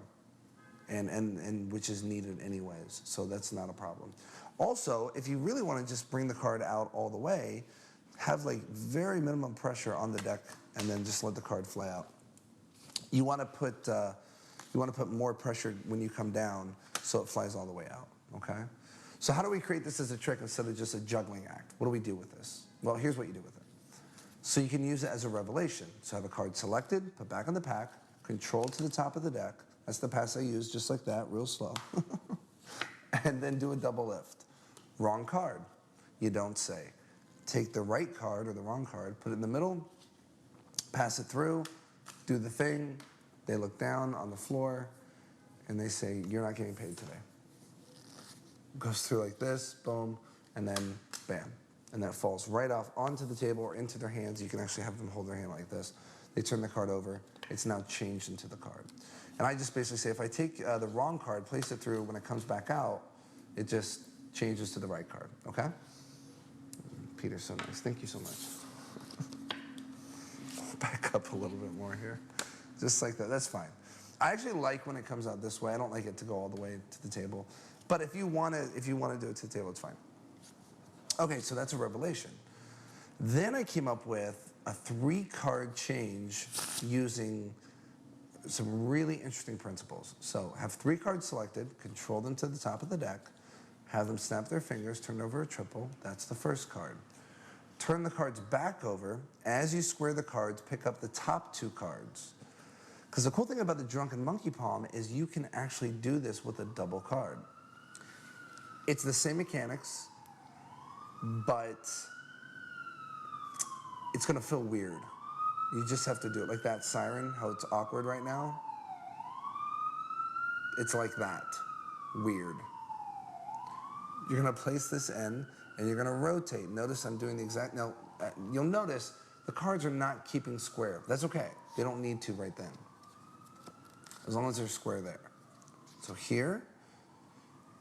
And which is needed anyways, so that's not a problem. Also, if you really want to just bring the card out all the way, have like very minimum pressure on the deck, and then just let the card fly out. You want to put more pressure when you come down, so it flies all the way out. Okay. So how do we create this as a trick instead of just a juggling act? What do we do with this? Well, here's what you do with it. So you can use it as a revelation. So have a card selected, put back in the pack, control to the top of the deck. That's the pass I use, just like that, real slow. And then do a double lift. Wrong card. You don't say. Take the right card or the wrong card, put it in the middle, pass it through, do the thing. They look down on the floor, and they say, you're not getting paid today. Goes through like this, boom, and then bam. And that falls right off onto the table or into their hands. You can actually have them hold their hand like this. They turn the card over. It's now changed into the card. And I just basically say, if I take the wrong card, place it through, when it comes back out, it just changes to the right card, okay? Peter's so nice. Thank you so much. Back up a little bit more here. Just like that. That's fine. I actually like when it comes out this way. I don't like it to go all the way to the table. But if you want to do it to the table, it's fine. Okay, so that's a revelation. Then I came up with a 3-card change using some really interesting principles. So have 3 cards selected, control them to the top of the deck, have them snap their fingers, turn over a triple. That's the first card. Turn the cards back over. As you square the cards, pick up the top 2 cards. Because the cool thing about the Drunken Monkey Palm is you can actually do this with a double card. It's the same mechanics, but it's gonna feel weird. You just have to do it. Like that siren, how it's awkward right now. It's like that, weird. You're gonna place this in and you're gonna rotate. Notice I'm doing the exact, now you'll notice the cards are not keeping square. That's okay, they don't need to right then. As long as they're square there. So here,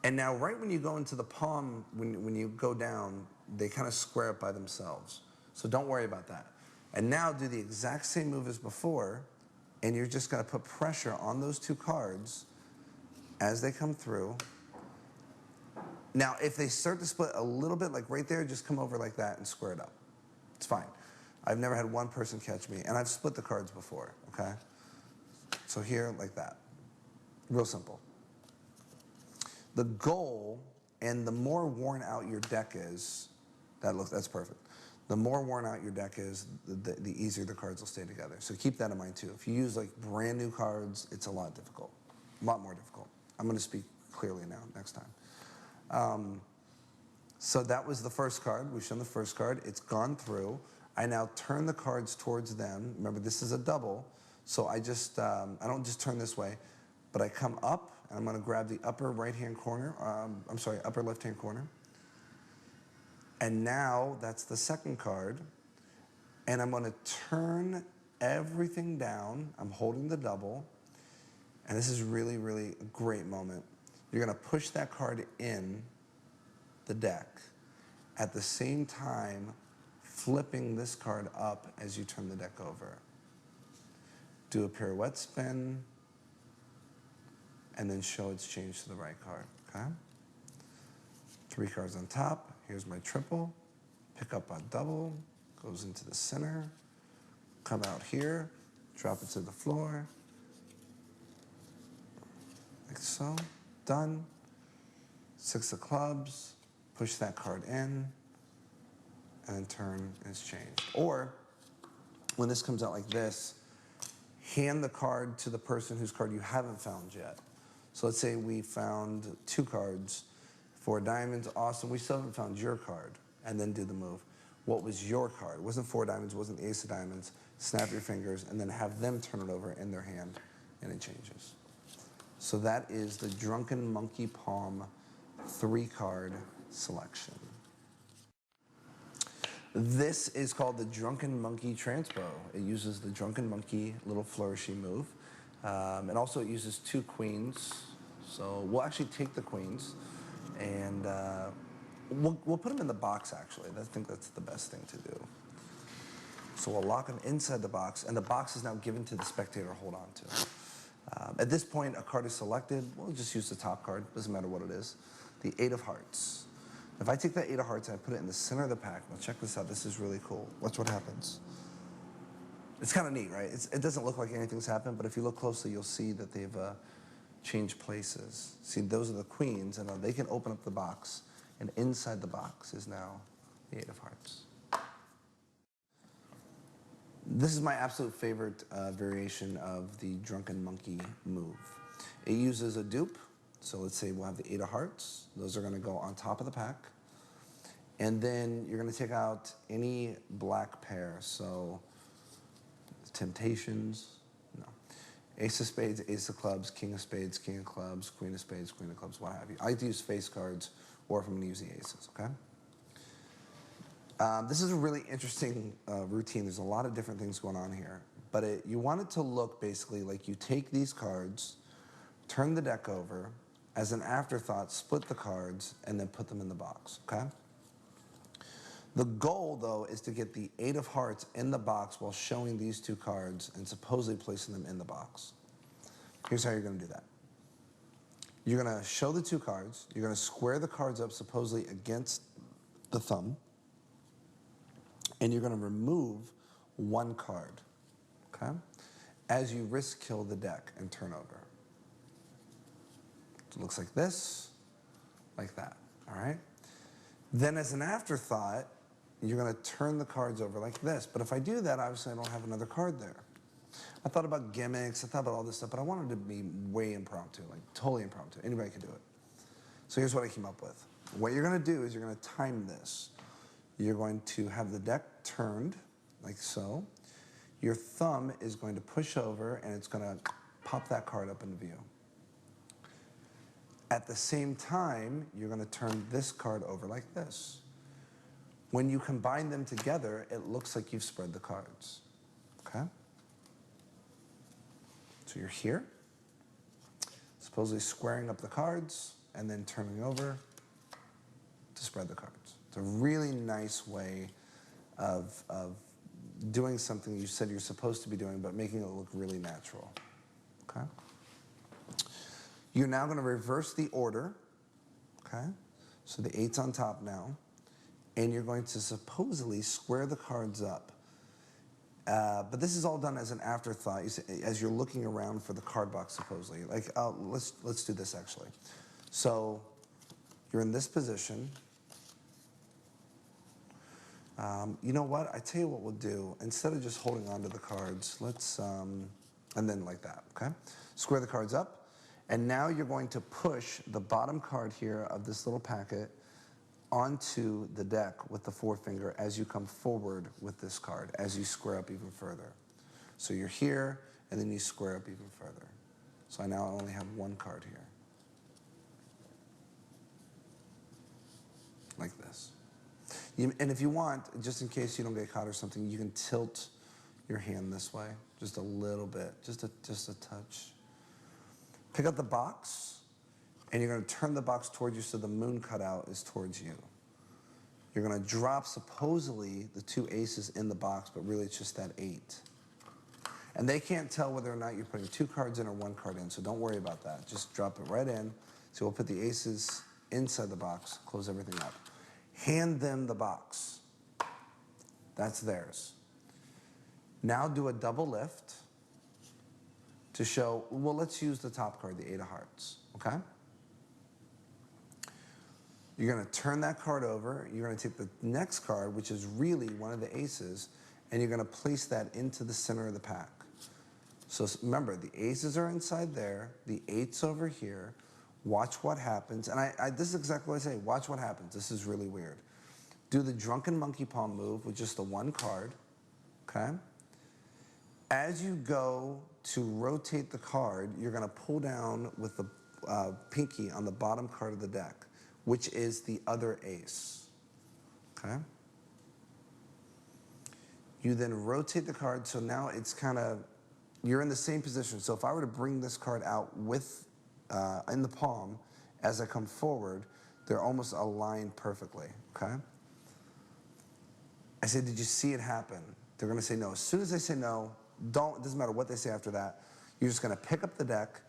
and now right when you go into the palm, when you go down, they kind of square up by themselves. So don't worry about that. And now do the exact same move as before, and you're just gonna put pressure on those 2 cards as they come through. Now, if they start to split a little bit, like right there, just come over like that and square it up. It's fine. I've never had one person catch me, and I've split the cards before, okay? So here, like that. Real simple. The goal, and the more worn out your deck is, that's perfect. The more worn out your deck is, the easier the cards will stay together. So keep that in mind too. If you use like brand new cards, it's a lot difficult, a lot more difficult. I'm gonna speak clearly now next time. So that was the first card. We've shown the first card. It's gone through. I now turn the cards towards them. Remember, this is a double. So I just, I don't just turn this way, but I come up and I'm gonna grab the upper right-hand corner, upper left-hand corner. And now that's the second card. And I'm gonna turn everything down. I'm holding the double. And this is really, really a great moment. You're gonna push that card in the deck. At the same time, flipping this card up as you turn the deck over. Do a pirouette spin, and then show it's changed to the right card, okay? 3 cards on top. Here's my triple. Pick up a double, goes into the center, come out here, drop it to the floor, like so. Done. 6 of clubs, push that card in, and then turn is changed. Or, when this comes out like this, hand the card to the person whose card you haven't found yet. So let's say we found 2 cards, 4 diamonds, awesome, we still haven't found your card, and then do the move. What was your card? It wasn't 4 diamonds, it wasn't the ace of diamonds. Snap your fingers, and then have them turn it over in their hand, and it changes. So that is the Drunken Monkey Palm 3-card selection. This is called the Drunken Monkey Transpo. It uses the Drunken Monkey little flourishy move. And also it uses 2 queens. So we'll actually take the queens and we'll put them in the box actually. I think that's the best thing to do. So we'll lock them inside the box, and the box is now given to the spectator to hold on to. At this point, a card is selected. We'll just use the top card, doesn't matter what it is. The 8 of Hearts. If I take that 8 of Hearts and I put it in the center of the pack, now check this out, this is really cool. Watch what happens. It's kind of neat, right? It doesn't look like anything's happened, but if you look closely, you'll see that they've changed places. See, those are the queens, and they can open up the box, and inside the box is now the 8 of Hearts. This is my absolute favorite variation of the Drunken Monkey move. It uses a dupe. So let's say we'll have the 8 of Hearts. Those are gonna go on top of the pack. And then you're gonna take out any black pair. So Temptations, no. Ace of Spades, Ace of Clubs, King of Spades, King of Clubs, Queen of Spades, Queen of Clubs, what have you. I like to use face cards, or if I'm gonna use the aces, okay? This is a really interesting routine. There's a lot of different things going on here. But you want it to look basically like you take these cards, turn the deck over, as an afterthought, split the cards, and then put them in the box, okay? The goal, though, is to get the 8 of Hearts in the box while showing these 2 cards and supposedly placing them in the box. Here's how you're going to do that. You're going to show the two cards. You're going to square the cards up supposedly against the thumb. And you're going to remove one card, okay? As you risk kill the deck and turn over. So it looks like this, like that, all right? Then as an afterthought, you're going to turn the cards over like this. But if I do that, obviously I don't have another card there. I thought about gimmicks, I thought about all this stuff, but I wanted to be way impromptu, like totally impromptu. Anybody could do it. So here's what I came up with. What you're going to do is you're going to time this. You're going to have the deck turned, like so. Your thumb is going to push over, and it's going to pop that card up into view. At the same time, you're going to turn this card over like this. When you combine them together, it looks like you've spread the cards, okay? So you're here, supposedly squaring up the cards, and then turning over to spread the cards. It's a really nice way of doing something you said you're supposed to be doing, but making it look really natural, okay? You're now going to reverse the order, okay? So the 8's on top now, and you're going to supposedly square the cards up. But this is all done as an afterthought, as you're looking around for the card box, supposedly. Like, let's do this, actually. So you're in this position. You know what? I tell you what we'll do. Instead of just holding on to the cards, let's, and then like that, okay? Square the cards up. And now you're going to push the bottom card here of this little packet onto the deck with the forefinger as you come forward with this card, as you square up even further. So you're here, and then you square up even further. So I now only have one card here. Like this. And if you want, just in case you don't get caught or something, you can tilt your hand this way, just a little bit, just a touch. Pick up the box, and you're going to turn the box towards you so the moon cutout is towards you. You're going to drop, supposedly, the two aces in the box, but really it's just that 8. And they can't tell whether or not you're putting 2 cards in or 1 card in, so don't worry about that. Just drop it right in. So we'll put the aces inside the box, close everything up. Hand them the box. That's theirs. Now do a double lift to show, well, let's use the top card, the 8 of hearts, okay? You're going to turn that card over. You're going to take the next card, which is really one of the aces, and you're going to place that into the center of the pack. So remember, the aces are inside there, the 8's over here. Watch what happens. And this is exactly what I say. Watch what happens. This is really weird. Do the drunken monkey paw move with just the 1 card, okay? As you go to rotate the card, you're going to pull down with the pinky on the bottom card of the deck, which is the other ace, okay? You then rotate the card, so now it's kind of, you're in the same position. So if I were to bring this card out with, in the palm, as I come forward, they're almost aligned perfectly, okay? I say, did you see it happen? They're gonna say no. As soon as they say no, it doesn't matter what they say after that, you're just gonna pick up the deck,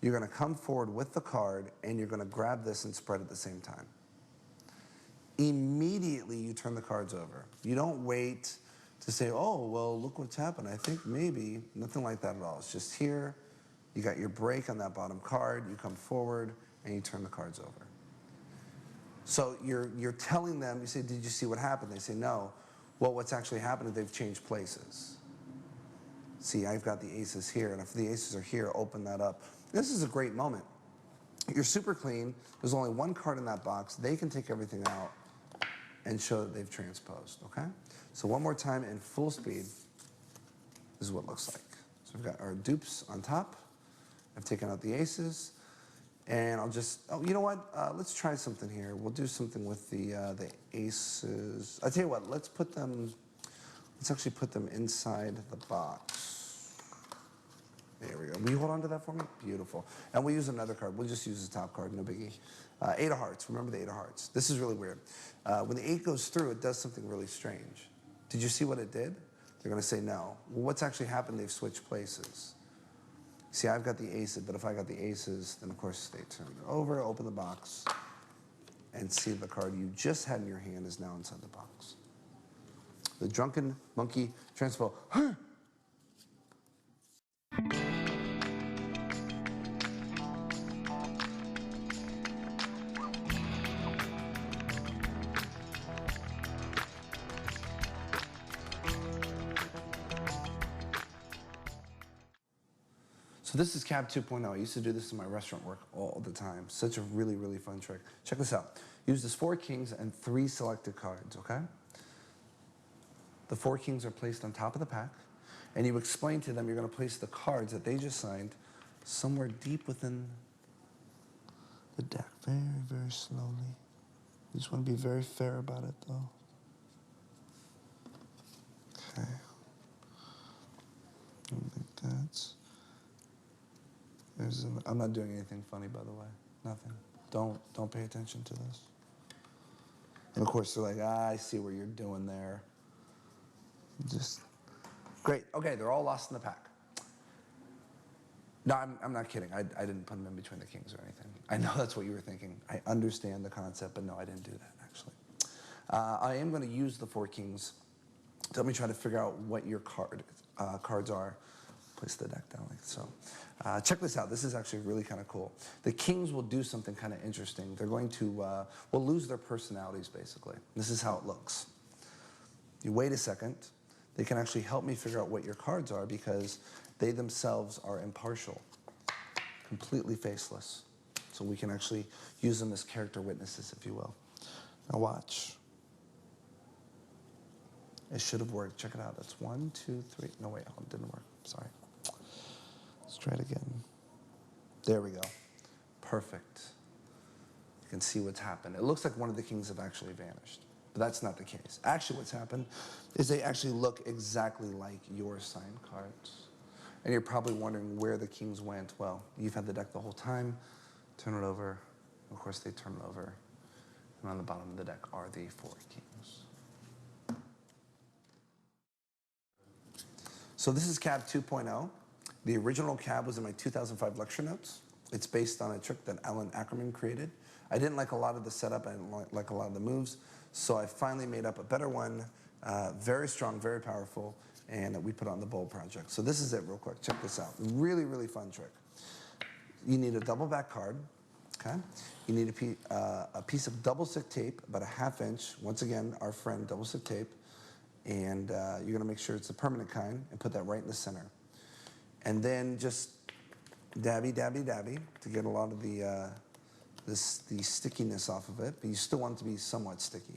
you're gonna come forward with the card, and you're gonna grab this and spread at the same time. Immediately, you turn the cards over. You don't wait to say, oh, well, look what's happened. I think maybe, nothing like that at all. It's just here, you got your break on that bottom card, you come forward, and you turn the cards over. So you're telling them, you say, did you see what happened? They say, no. Well, what's actually happened is they've changed places. See, I've got the aces here, and if the aces are here, open that up. This is a great moment. You're super clean. There's only 1 card in that box. They can take everything out and show that they've transposed, okay? So one more time in full speed, this is what it looks like. So we've got our dupes on top. I've taken out the aces. And I'll just, oh, you know what? Let's try something here. We'll do something with the aces. I'll tell you what, let's actually put them inside the box. There we go. Will you hold on to that for me? Beautiful. And we'll use another card. We'll just use the top card, no biggie. 8 of hearts. Remember the 8 of hearts. This is really weird. When the 8 goes through, it does something really strange. Did you see what it did? They're going to say no. Well, what's actually happened? They've switched places. See, I've got the aces, but if I got the aces, then of course they turn it over, open the box, and see the card you just had in your hand is now inside the box. The Drunken Monkey Transpo. So this is Cab 2.0. I used to do this in my restaurant work all the time. Such a really, really fun trick. Check this out. Use this 4 kings and 3 selected cards, okay? The 4 kings are placed on top of the pack, and you explain to them you're going to place the cards that they just signed somewhere deep within the deck. Very, very slowly. You just want to be very fair about it, though. Okay. I think that's... I'm not doing anything funny, by the way. Nothing. Don't pay attention to this. And of course, they're like, I see what you're doing there. Just great. Okay, they're all lost in the pack. No, I'm not kidding. I didn't put them in between the kings or anything. I know that's what you were thinking. I understand the concept, but no, I didn't do that, actually. I am going to use the 4 kings to help me try to figure out what your cards are. Place the deck down like so. Check this out. This is actually really kind of cool. The kings will do something kind of interesting. They're going to, will lose their personalities, basically. This is how it looks. You wait a second. They can actually help me figure out what your cards are because they themselves are impartial, completely faceless. So we can actually use them as character witnesses, if you will. Now watch. It should have worked. Check it out. That's 1, 2, 3. No, wait, it didn't work. Sorry. Let's try it again. There we go. Perfect. You can see what's happened. It looks like one of the kings have actually vanished, but that's not the case. Actually, what's happened is they actually look exactly like your signed cards. And you're probably wondering where the kings went. Well, you've had the deck the whole time. Turn it over. Of course, they turn it over. And on the bottom of the deck are the 4 kings. So this is Cab 2.0. The original Cab was in my 2005 lecture notes. It's based on a trick that Alan Ackerman created. I didn't like a lot of the setup. I didn't like a lot of the moves. So I finally made up a better one, very strong, very powerful, and we put on the Bold project. So this is it real quick. Check this out. Really, really fun trick. You need a double back card, okay? You need a piece of double stick tape, about a 1/2 inch. Once again, our friend double stick tape. And you're gonna make sure it's the permanent kind and put that right in the center. And then just dabby, dabby, dabby to get a lot of the stickiness off of it, but you still want it to be somewhat sticky.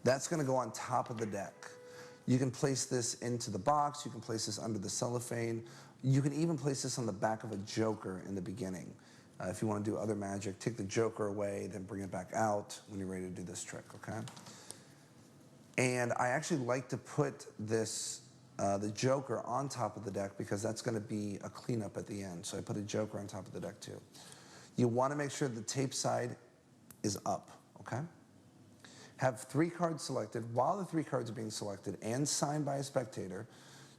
That's gonna go on top of the deck. You can place this into the box, you can place this under the cellophane, you can even place this on the back of a joker in the beginning. If you wanna do other magic, take the joker away, then bring it back out when you're ready to do this trick, okay? And I actually like to put this, the joker on top of the deck because that's gonna be a cleanup at the end. So I put a joker on top of the deck too. You wanna make sure the tape side is up, okay? Have 3 cards selected. While the 3 cards are being selected and signed by a spectator,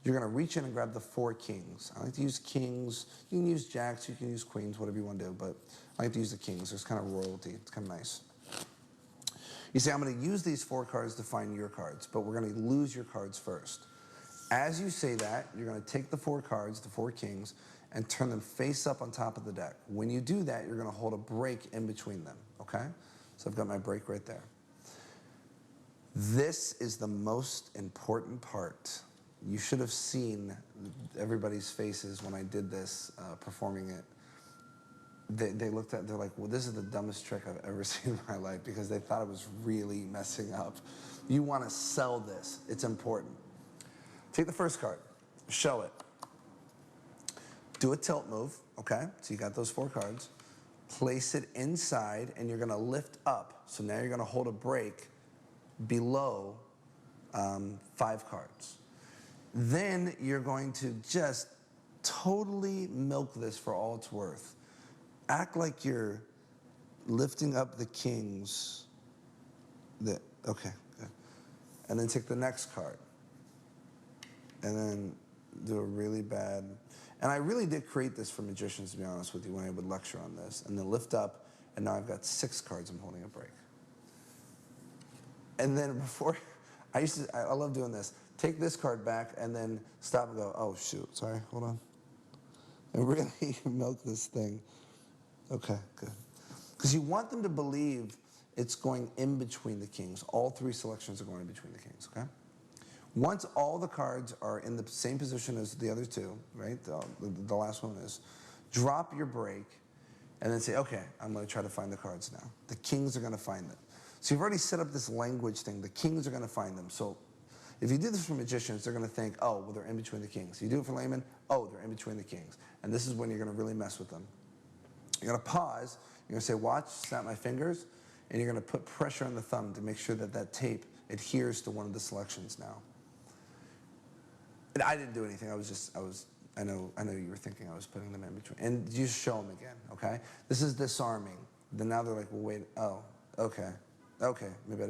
you're gonna reach in and grab the 4 kings. I like to use kings. You can use jacks, you can use queens, whatever you wanna do, but I like to use the kings. There's kind of royalty, it's kind of nice. You say, I'm going to use these 4 cards to find your cards, but we're going to lose your cards first. As you say that, you're going to take the 4 cards, the 4 kings, and turn them face up on top of the deck. When you do that, you're going to hold a break in between them, okay? So I've got my break right there. This is the most important part. You should have seen everybody's faces when I did this, performing it. They looked at, they're like, well, this is the dumbest trick I've ever seen in my life because they thought it was really messing up. You want to sell this. It's important. Take the first card. Show it. Do a tilt move, okay? So you got those 4 cards. Place it inside, and you're going to lift up. So now you're going to hold a break below 5 cards. Then you're going to just totally milk this for all it's worth. Act like you're lifting up the kings. Okay, good. And then take the next card. And then do a really bad, And I really did create this for magicians, to be honest with you, when I would lecture on this. And then lift up, and now I've got 6 cards I'm holding a break. And then before, I love doing this. Take this card back and then stop and go, oh shoot, sorry, hold on. And really milk this thing. Okay, good. Because you want them to believe it's going in between the kings. All 3 selections are going in between the kings, okay? Once all the cards are in the same position as the other 2, right? The last one is, drop your break and then say, okay, I'm going to try to find the cards now. The kings are going to find them. So you've already set up this language thing. The kings are going to find them. So if you do this for magicians, they're going to think, oh, well, they're in between the kings. You do it for laymen, oh, they're in between the kings. And this is when you're going to really mess with them. You're going to pause. You're going to say, watch, snap my fingers, and you're going to put pressure on the thumb to make sure that that tape adheres to one of the selections now. And I didn't do anything. I know you were thinking I was putting them in between. And you just show them again, okay? This is disarming. Then now they're like, well, wait, oh, okay. Okay, maybe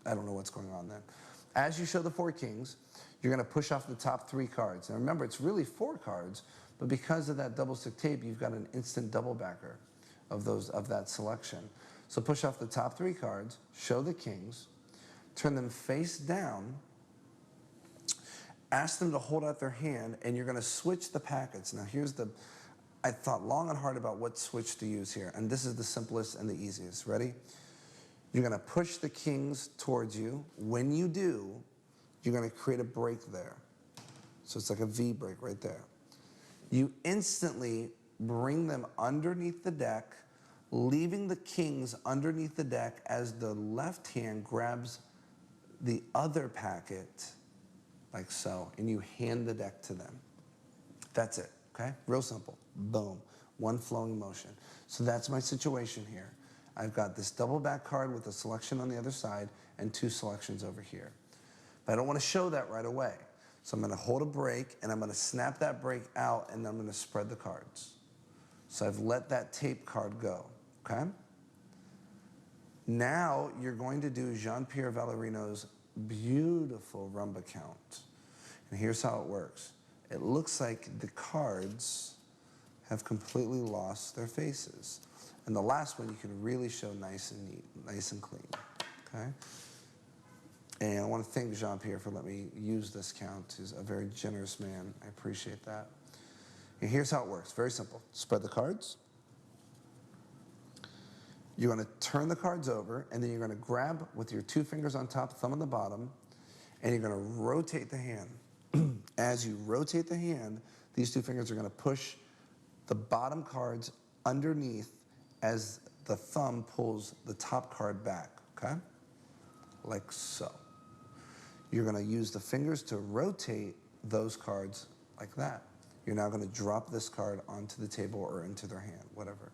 I don't know what's going on then. As you show the 4 kings, you're gonna push off the top 3 cards. Now remember, it's really 4 cards, but because of that double stick tape, you've got an instant double backer of that selection. So push off the top 3 cards, show the kings, turn them face down, ask them to hold out their hand, and you're gonna switch the packets. Now I thought long and hard about what switch to use here, and this is the simplest and the easiest. Ready? You're gonna push the kings towards you. When you do, you're gonna create a break there. So it's like a V break right there. You instantly bring them underneath the deck, leaving the kings underneath the deck as the left hand grabs the other packet, like so, and you hand the deck to them. That's it, okay? Real simple, boom. One flowing motion. So that's my situation here. I've got this double back card with a selection on the other side and 2 selections over here. But I don't want to show that right away. So I'm going to hold a break, and I'm going to snap that break out, and I'm going to spread the cards. So I've let that tape card go, okay? Now you're going to do Jean-Pierre Vallerino's beautiful rumba count. And here's how it works. It looks like the cards have completely lost their faces. And the last one you can really show nice and neat, nice and clean, okay? And I want to thank Jean-Pierre for letting me use this count. He's a very generous man. I appreciate that. And here's how it works. Very simple. Spread the cards. You're going to turn the cards over, and then you're going to grab with your 2 fingers on top, thumb on the bottom, and you're going to rotate the hand. As you rotate the hand, these 2 fingers are going to push the bottom cards underneath as the thumb pulls the top card back, okay? Like so. You're gonna use the fingers to rotate those cards like that. You're now gonna drop this card onto the table or into their hand, whatever.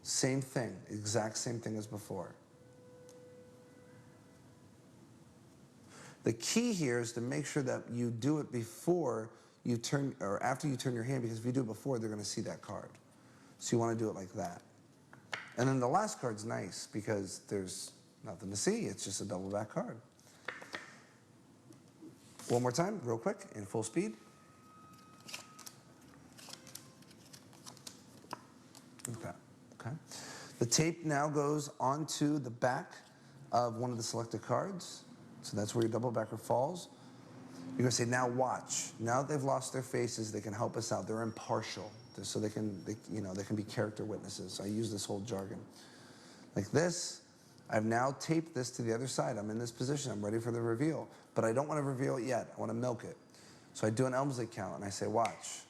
Same thing, exact same thing as before. The key here is to make sure that you do it before you turn, or after you turn your hand, because if you do it before, they're gonna see that card. So you wanna do it like that. And then the last card's nice because there's nothing to see. It's just a double back card. One more time, real quick, in full speed. Like that, okay? The tape now goes onto the back of one of the selected cards. So that's where your double backer falls. You're gonna say, now watch. Now that they've lost their faces, they can help us out. They're impartial. So they can be character witnesses. So I use this whole jargon. Like this, I've now taped this to the other side. I'm in this position, I'm ready for the reveal. But I don't want to reveal it yet, I want to milk it. So I do an Elmsley count and I say, watch.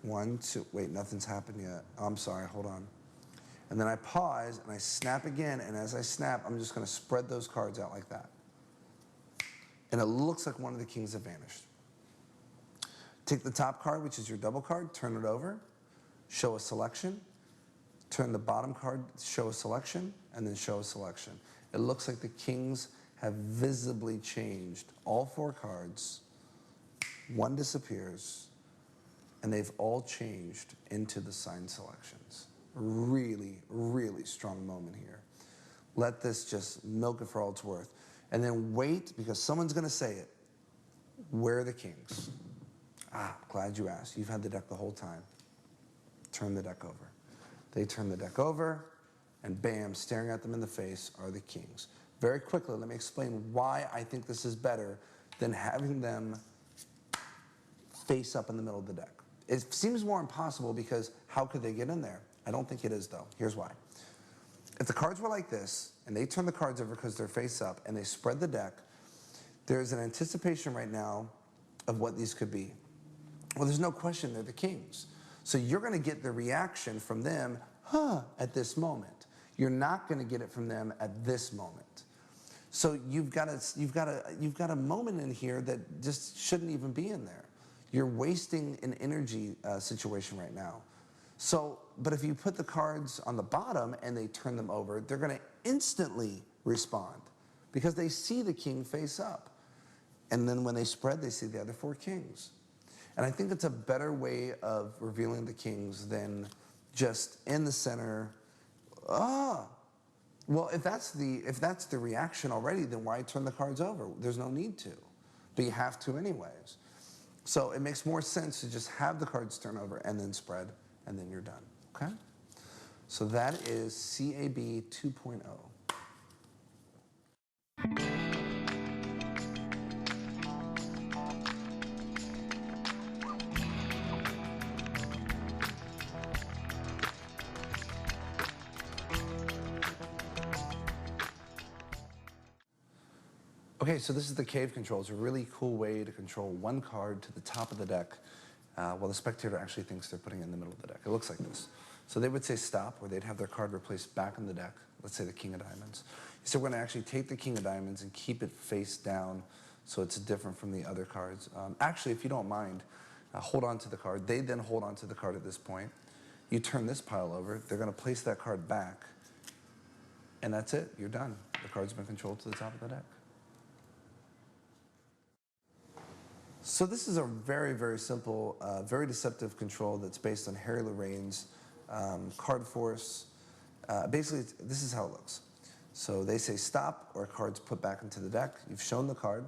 1, 2, wait, nothing's happened yet. Oh, I'm sorry, hold on. And then I pause and I snap again, and as I snap, I'm just gonna spread those cards out like that. And it looks like one of the kings have vanished. Take the top card, which is your double card, turn it over, show a selection, turn the bottom card, show a selection, and then show a selection. It looks like the kings have visibly changed. All 4 cards, 1 disappears, and they've all changed into the signed selections. Really, really strong moment here. Let this just milk it for all it's worth. And then wait, because someone's gonna say it. Where are the kings? Glad you asked. You've had the deck the whole time. Turn the deck over. They turn the deck over, and bam, staring at them in the face are the kings. Very quickly, let me explain why I think this is better than having them face up in the middle of the deck. It seems more impossible because how could they get in there? I don't think it is, though. Here's why. If the cards were like this, and they turn the cards over because they're face up, and they spread the deck, there's an anticipation right now of what these could be. Well, there's no question they're the kings. So you're going to get the reaction from them, at this moment. You're not going to get it from them at this moment. So you've got a moment in here that just shouldn't even be in there. You're wasting an energy situation right now. So, but if you put the cards on the bottom and they turn them over, they're going to instantly respond because they see the king face up. And then when they spread, they see the other 4 kings. And I think it's a better way of revealing the kings than just in the center. Well, if that's the reaction already, then why turn the cards over? There's no need to, but you have to anyways. So it makes more sense to just have the cards turn over and then spread, and then you're done, okay? So that is CAB 2.0. Okay, so this is the cave control. It's a really cool way to control one card to the top of the deck while the spectator actually thinks they're putting it in the middle of the deck. It looks like this. So they would say stop, or they'd have their card replaced back in the deck. Let's say the king of diamonds. So we're going to actually take the king of diamonds and keep it face down so it's different from the other cards. Actually, if you don't mind, hold on to the card. They then hold on to the card at this point. You turn this pile over. They're going to place that card back, and that's it. You're done. The card's been controlled to the top of the deck. So this is a very, very simple, very deceptive control that's based on Harry Lorraine's card force. Basically, this is how it looks. So they say stop, or a card's put back into the deck. You've shown the card.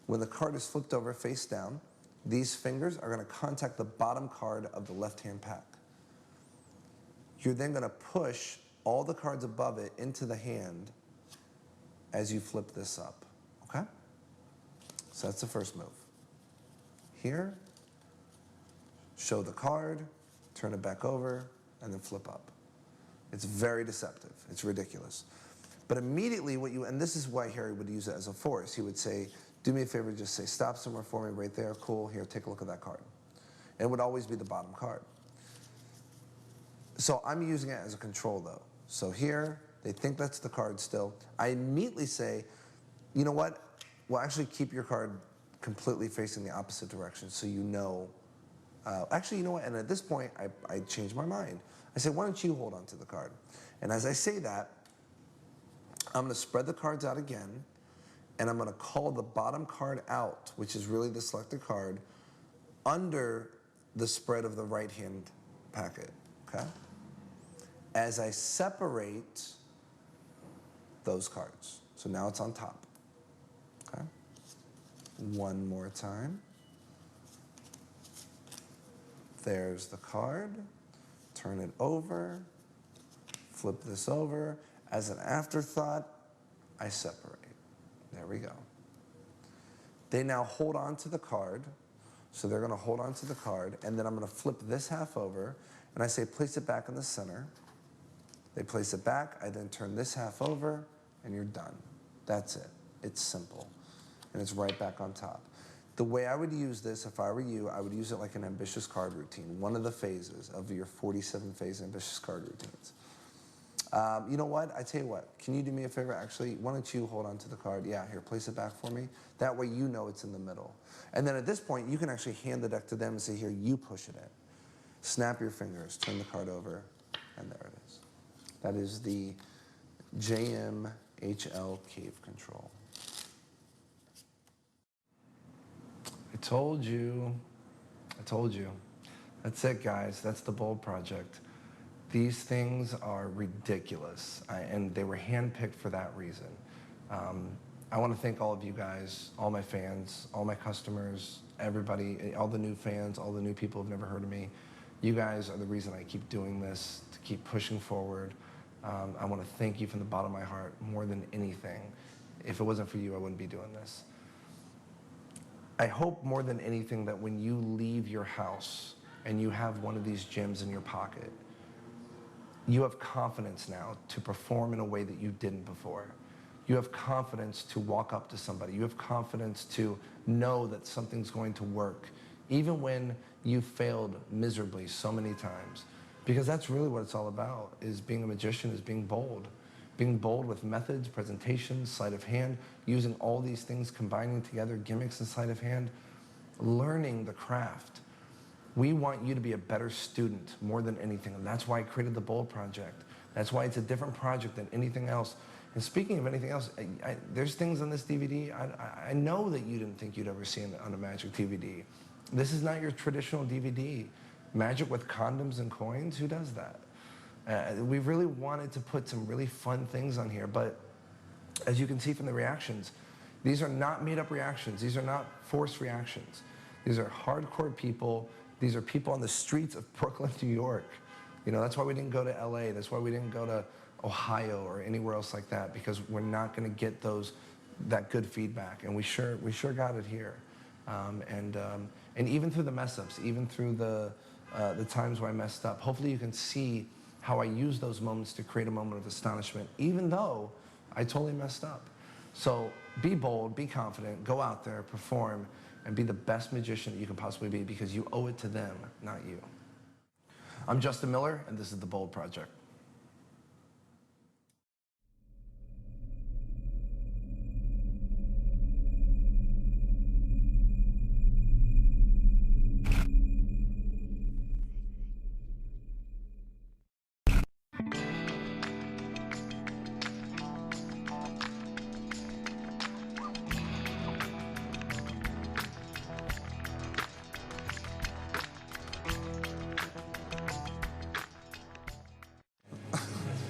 When the card is flipped over face down, these fingers are going to contact the bottom card of the left-hand pack. You're then going to push all the cards above it into the hand as you flip this up, okay? So that's the first move. Here, show the card, turn it back over, and then flip up. It's very deceptive. It's ridiculous. But immediately and this is why Harry would use it as a force. He would say, do me a favor, just say stop somewhere for me right there. Cool, here, take a look at that card. And it would always be the bottom card. So I'm using it as a control though. So here, they think that's the card still. I immediately say, you know what? Well, actually keep your card completely facing the opposite direction so you know. Actually, you know what? And at this point, I changed my mind. I say, why don't you hold on to the card? And as I say that, I'm going to spread the cards out again, and I'm going to call the bottom card out, which is really the selected card, under the spread of the right-hand packet, okay? As I separate those cards. So now it's on top, okay? One more time. There's the card. Turn it over. Flip this over. As an afterthought, I separate. There we go. They now hold on to the card. So they're going to hold on to the card, and then I'm going to flip this half over, and I say place it back in the center. They place it back. I then turn this half over, and you're done. That's it. It's simple. And it's right back on top. The way I would use this, if I were you, I would use it like an ambitious card routine, one of the phases of your 47-phase ambitious card routines. You know what? I tell you what. Can you do me a favor? Actually, why don't you hold on to the card? Yeah, here, place it back for me. That way you know it's in the middle. And then at this point, you can actually hand the deck to them and say, here, you push it in. Snap your fingers, turn the card over, and there it is. That is the JMHL Cave Control. I told you. That's it, guys. That's the Bold Project. These things are ridiculous, and they were handpicked for that reason. I want to thank all of you guys, all my fans, all my customers, everybody, all the new fans, all the new people who've never heard of me. You guys are the reason I keep doing this, to keep pushing forward. I want to thank you from the bottom of my heart more than anything. If it wasn't for you, I wouldn't be doing this. I hope more than anything that when you leave your house and you have one of these gems in your pocket, you have confidence now to perform in a way that you didn't before. You have confidence to walk up to somebody. You have confidence to know that something's going to work, even when you failed miserably so many times. Because that's really what it's all about, is being a magician, is being bold. Being bold with methods, presentations, sleight of hand, using all these things, combining together gimmicks and sleight of hand, learning the craft. We want you to be a better student more than anything, and that's why I created the Bold Project. That's why it's a different project than anything else. And speaking of anything else, there's things on this DVD I know that you didn't think you'd ever see on a Magic DVD. This is not your traditional DVD. Magic with condoms and coins, who does that? We really wanted to put some really fun things on here, but as you can see from the reactions, these are not made-up reactions. These are not forced reactions. These are hardcore people. These are people on the streets of Brooklyn, New York. You know, that's why we didn't go to LA. That's why we didn't go to Ohio or anywhere else like that, because we're not going to get that good feedback, and we sure got it here. And even through the mess-ups, even through the times where I messed up, hopefully you can see how I use those moments to create a moment of astonishment, even though I totally messed up. So be bold, be confident, go out there, perform, and be the best magician that you can possibly be, because you owe it to them, not you. I'm Justin Miller, and this is The Bold Project.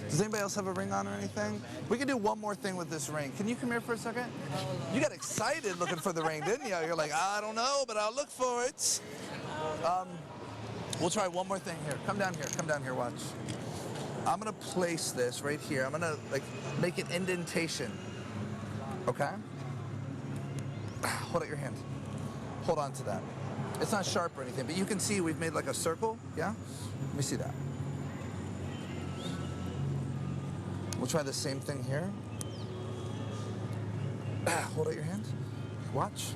Does anybody else have a ring on or anything? We can do one more thing with this ring. Can you come here for a second? You got excited looking for the ring, didn't you? You're like, I don't know, but I'll look for it. We'll try one more thing here. Come down here, watch. I'm gonna place this right here. I'm gonna make an indentation, okay? Hold out your hand. Hold on to that. It's not sharp or anything, but you can see we've made like a circle, yeah? Let me see that. We'll try the same thing here. Hold out your hand. Watch.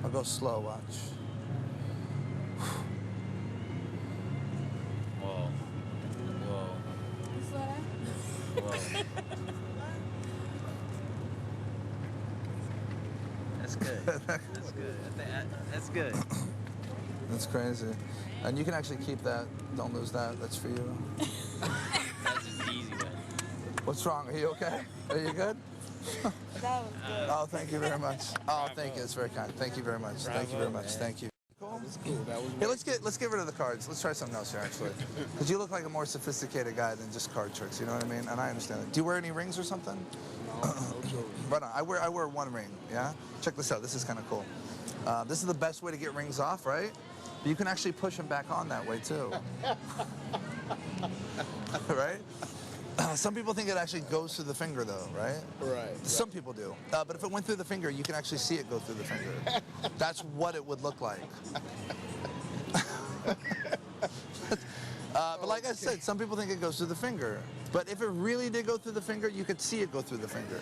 I'll go slow, watch. Whoa. Whoa. Whoa. That's good. That's good. That's good. That's crazy. And you can actually keep that. Don't lose that. That's for you. That's just the easy way. What's wrong? Are you okay? Are you good? That was good. Oh, thank you very much. Oh, thank you. It's very kind. Thank you very much. Thank you very much. Thank you. Cool. Hey, let's get rid of the cards. Let's try something else here, actually. Because you look like a more sophisticated guy than just card tricks. You know what I mean? And I understand it. Do you wear any rings or something? No, right on. I wear one ring. Yeah. Check this out. This is kind of cool. This is the best way to get rings off, right? But you can actually push them back on that way too. Right? Some people think it actually goes through the finger, though, right? Right. Some people do. But if it went through the finger, you can actually see it go through the finger. That's what it would look like. But like I said, some people think it goes through the finger. But if it really did go through the finger, you could see it go through the finger.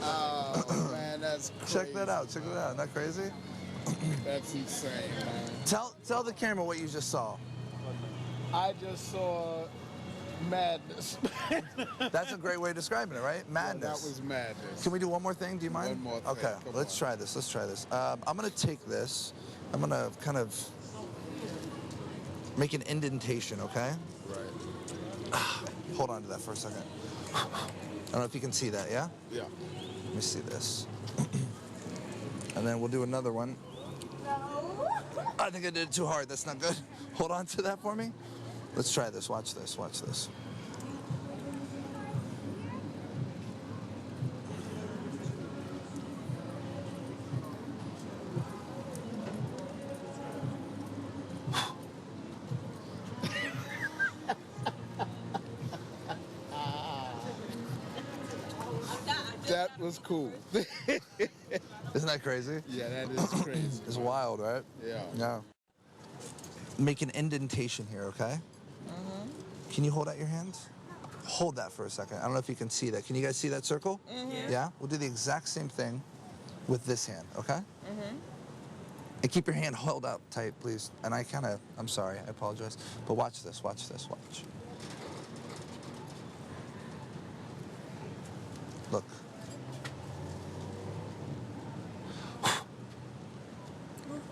Oh, man, that's crazy. Check that out. Check that out. Isn't that crazy? That's insane, man. Tell the camera what you just saw. I just saw madness. That's a great way of describing it, right? Madness. That was madness. Can we do one more thing? Do you mind? One more thing. Okay, Come let's on. try this. Let's try this. I'm going to take this. I'm going to kind of make an indentation, okay? Right. Hold on to that for a second. I don't know if you can see that, yeah? Yeah. Let me see this. And then we'll do another one. I think I did it too hard. That's not good. Hold on to that for me. Let's try this. Watch this. Watch this. That was cool. Isn't that crazy? Yeah, that is crazy. It's wild, right? Yeah. Yeah. Make an indentation here, okay? Can you hold out your hands? Hold that for a second. I don't know if you can see that. Can you guys see that circle? Yeah? We'll do the exact same thing with this hand, okay? And keep your hand held out tight, please. And I'm sorry, I apologize. But watch this, watch this, watch. Look.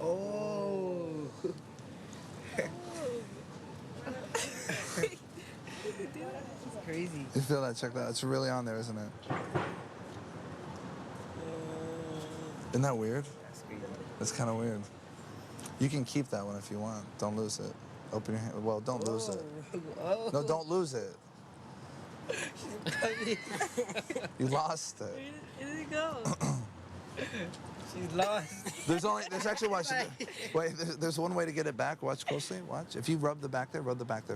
Oh. It's crazy. You feel that? Check that. It's really on there, isn't it? Isn't that weird? That's crazy. That's kind of weird. You can keep that one if you want. Don't lose it. Open your hand. Well, don't lose it. No, don't lose it. You lost it. Where did it go? She's lost. There's actually, watch. Wait, there's one way to get it back. Watch closely. Watch. If you rub the back there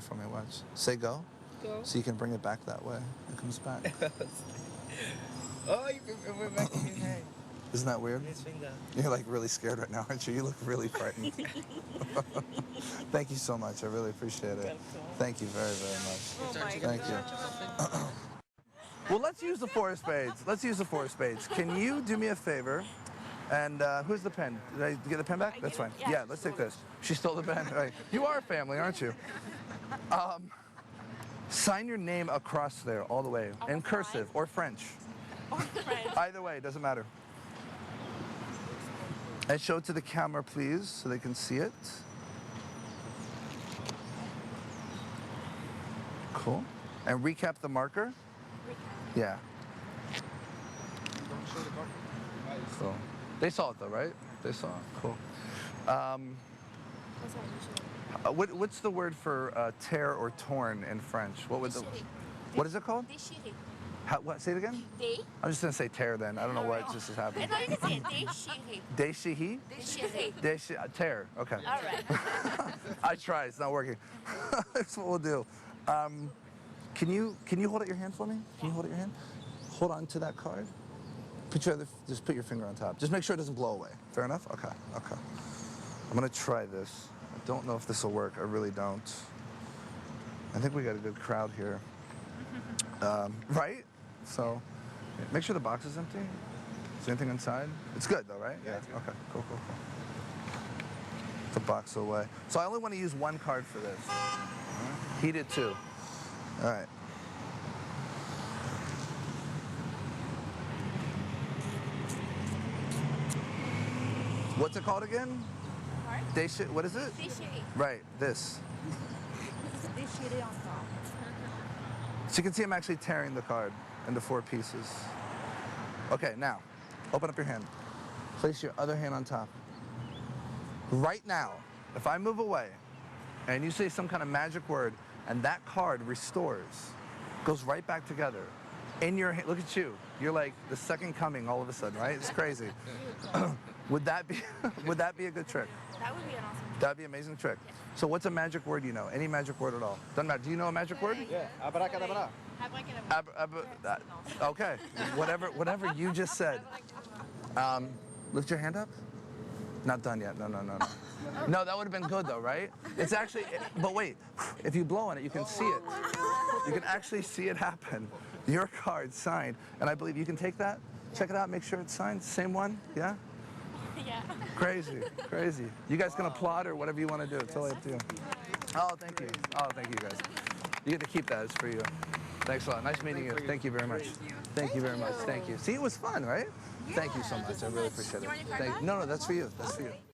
for me. Watch. Say go. Go. So you can bring it back that way. It comes back. Oh, you can put it back in his hand. Isn't that weird? His finger. You're like really scared right now, aren't you? You look really frightened. Thank you so much. I really appreciate it. Thank you very, very much. Oh my Thank God. you. Well, let's use the four of spades. Let's use the four of spades. Can you do me a favor? And who's the pen? Did I get the pen back? That's fine. Yeah, let's take this. She stole the pen. Right. You are family, aren't you? Sign your name across there all the way in cursive or French. Either way, doesn't matter. And show it to the camera, please, so they can see it. Cool. And recap the marker. Yeah. So they saw it though, right? They saw it. Cool. What's the word for tear or torn in French? What is it called? Déchiré. What? Say it again. I'm just gonna say tear then. I don't know what just is happening. No, you can say déchiré. Déchiré? Déchiré. Tear. Okay. All right. I tried. It's not working. That's what we'll do. Can you hold out your hand for me? Can you hold out your hand? Hold on to that card. Just put your finger on top. Just make sure it doesn't blow away. Fair enough? Okay. Okay. I'm gonna try this. I don't know if this will work. I really don't. I think we got a good crowd here. Right? So, make sure the box is empty. Is there anything inside? It's good though, right? Yeah. Okay. Cool. Cool. Cool. The box away. So I only want to use one card for this. He did too. All right. What's it called again? What is it? Déchiré. Right, this. Déchiré encore. So you can see I'm actually tearing the card into 4 pieces. Okay, now, open up your hand. Place your other hand on top. Right now, if I move away and you say some kind of magic word and that card restores, goes right back together in your hand. Look at you. You're like the second coming all of a sudden, right? It's crazy. Would that be a good trick? That would be an awesome. That'd be an amazing trick. So what's a magic word you know? Any magic word at all? Doesn't matter. Do you know a magic word? Yeah. Abracadabra. Okay. Whatever you just said. Lift your hand up. Not done yet. No. No, that would have been good though, right? It's actually, but wait. If you blow on it, you can see it. You can actually see it happen. Your card signed, and I believe you can take that. Check it out. Make sure it's signed. Same one. Yeah. Yeah. Crazy. You guys can applaud or whatever you want to do. It's totally up to you. Oh, thank you. Oh, thank you guys. You get to keep that. It's for you. Thanks a lot. Nice meeting you. Thank you very much. Thank you very much. Thank you. See, it was fun, right? Thank you so much. I really appreciate it. No, that's for you. That's for you.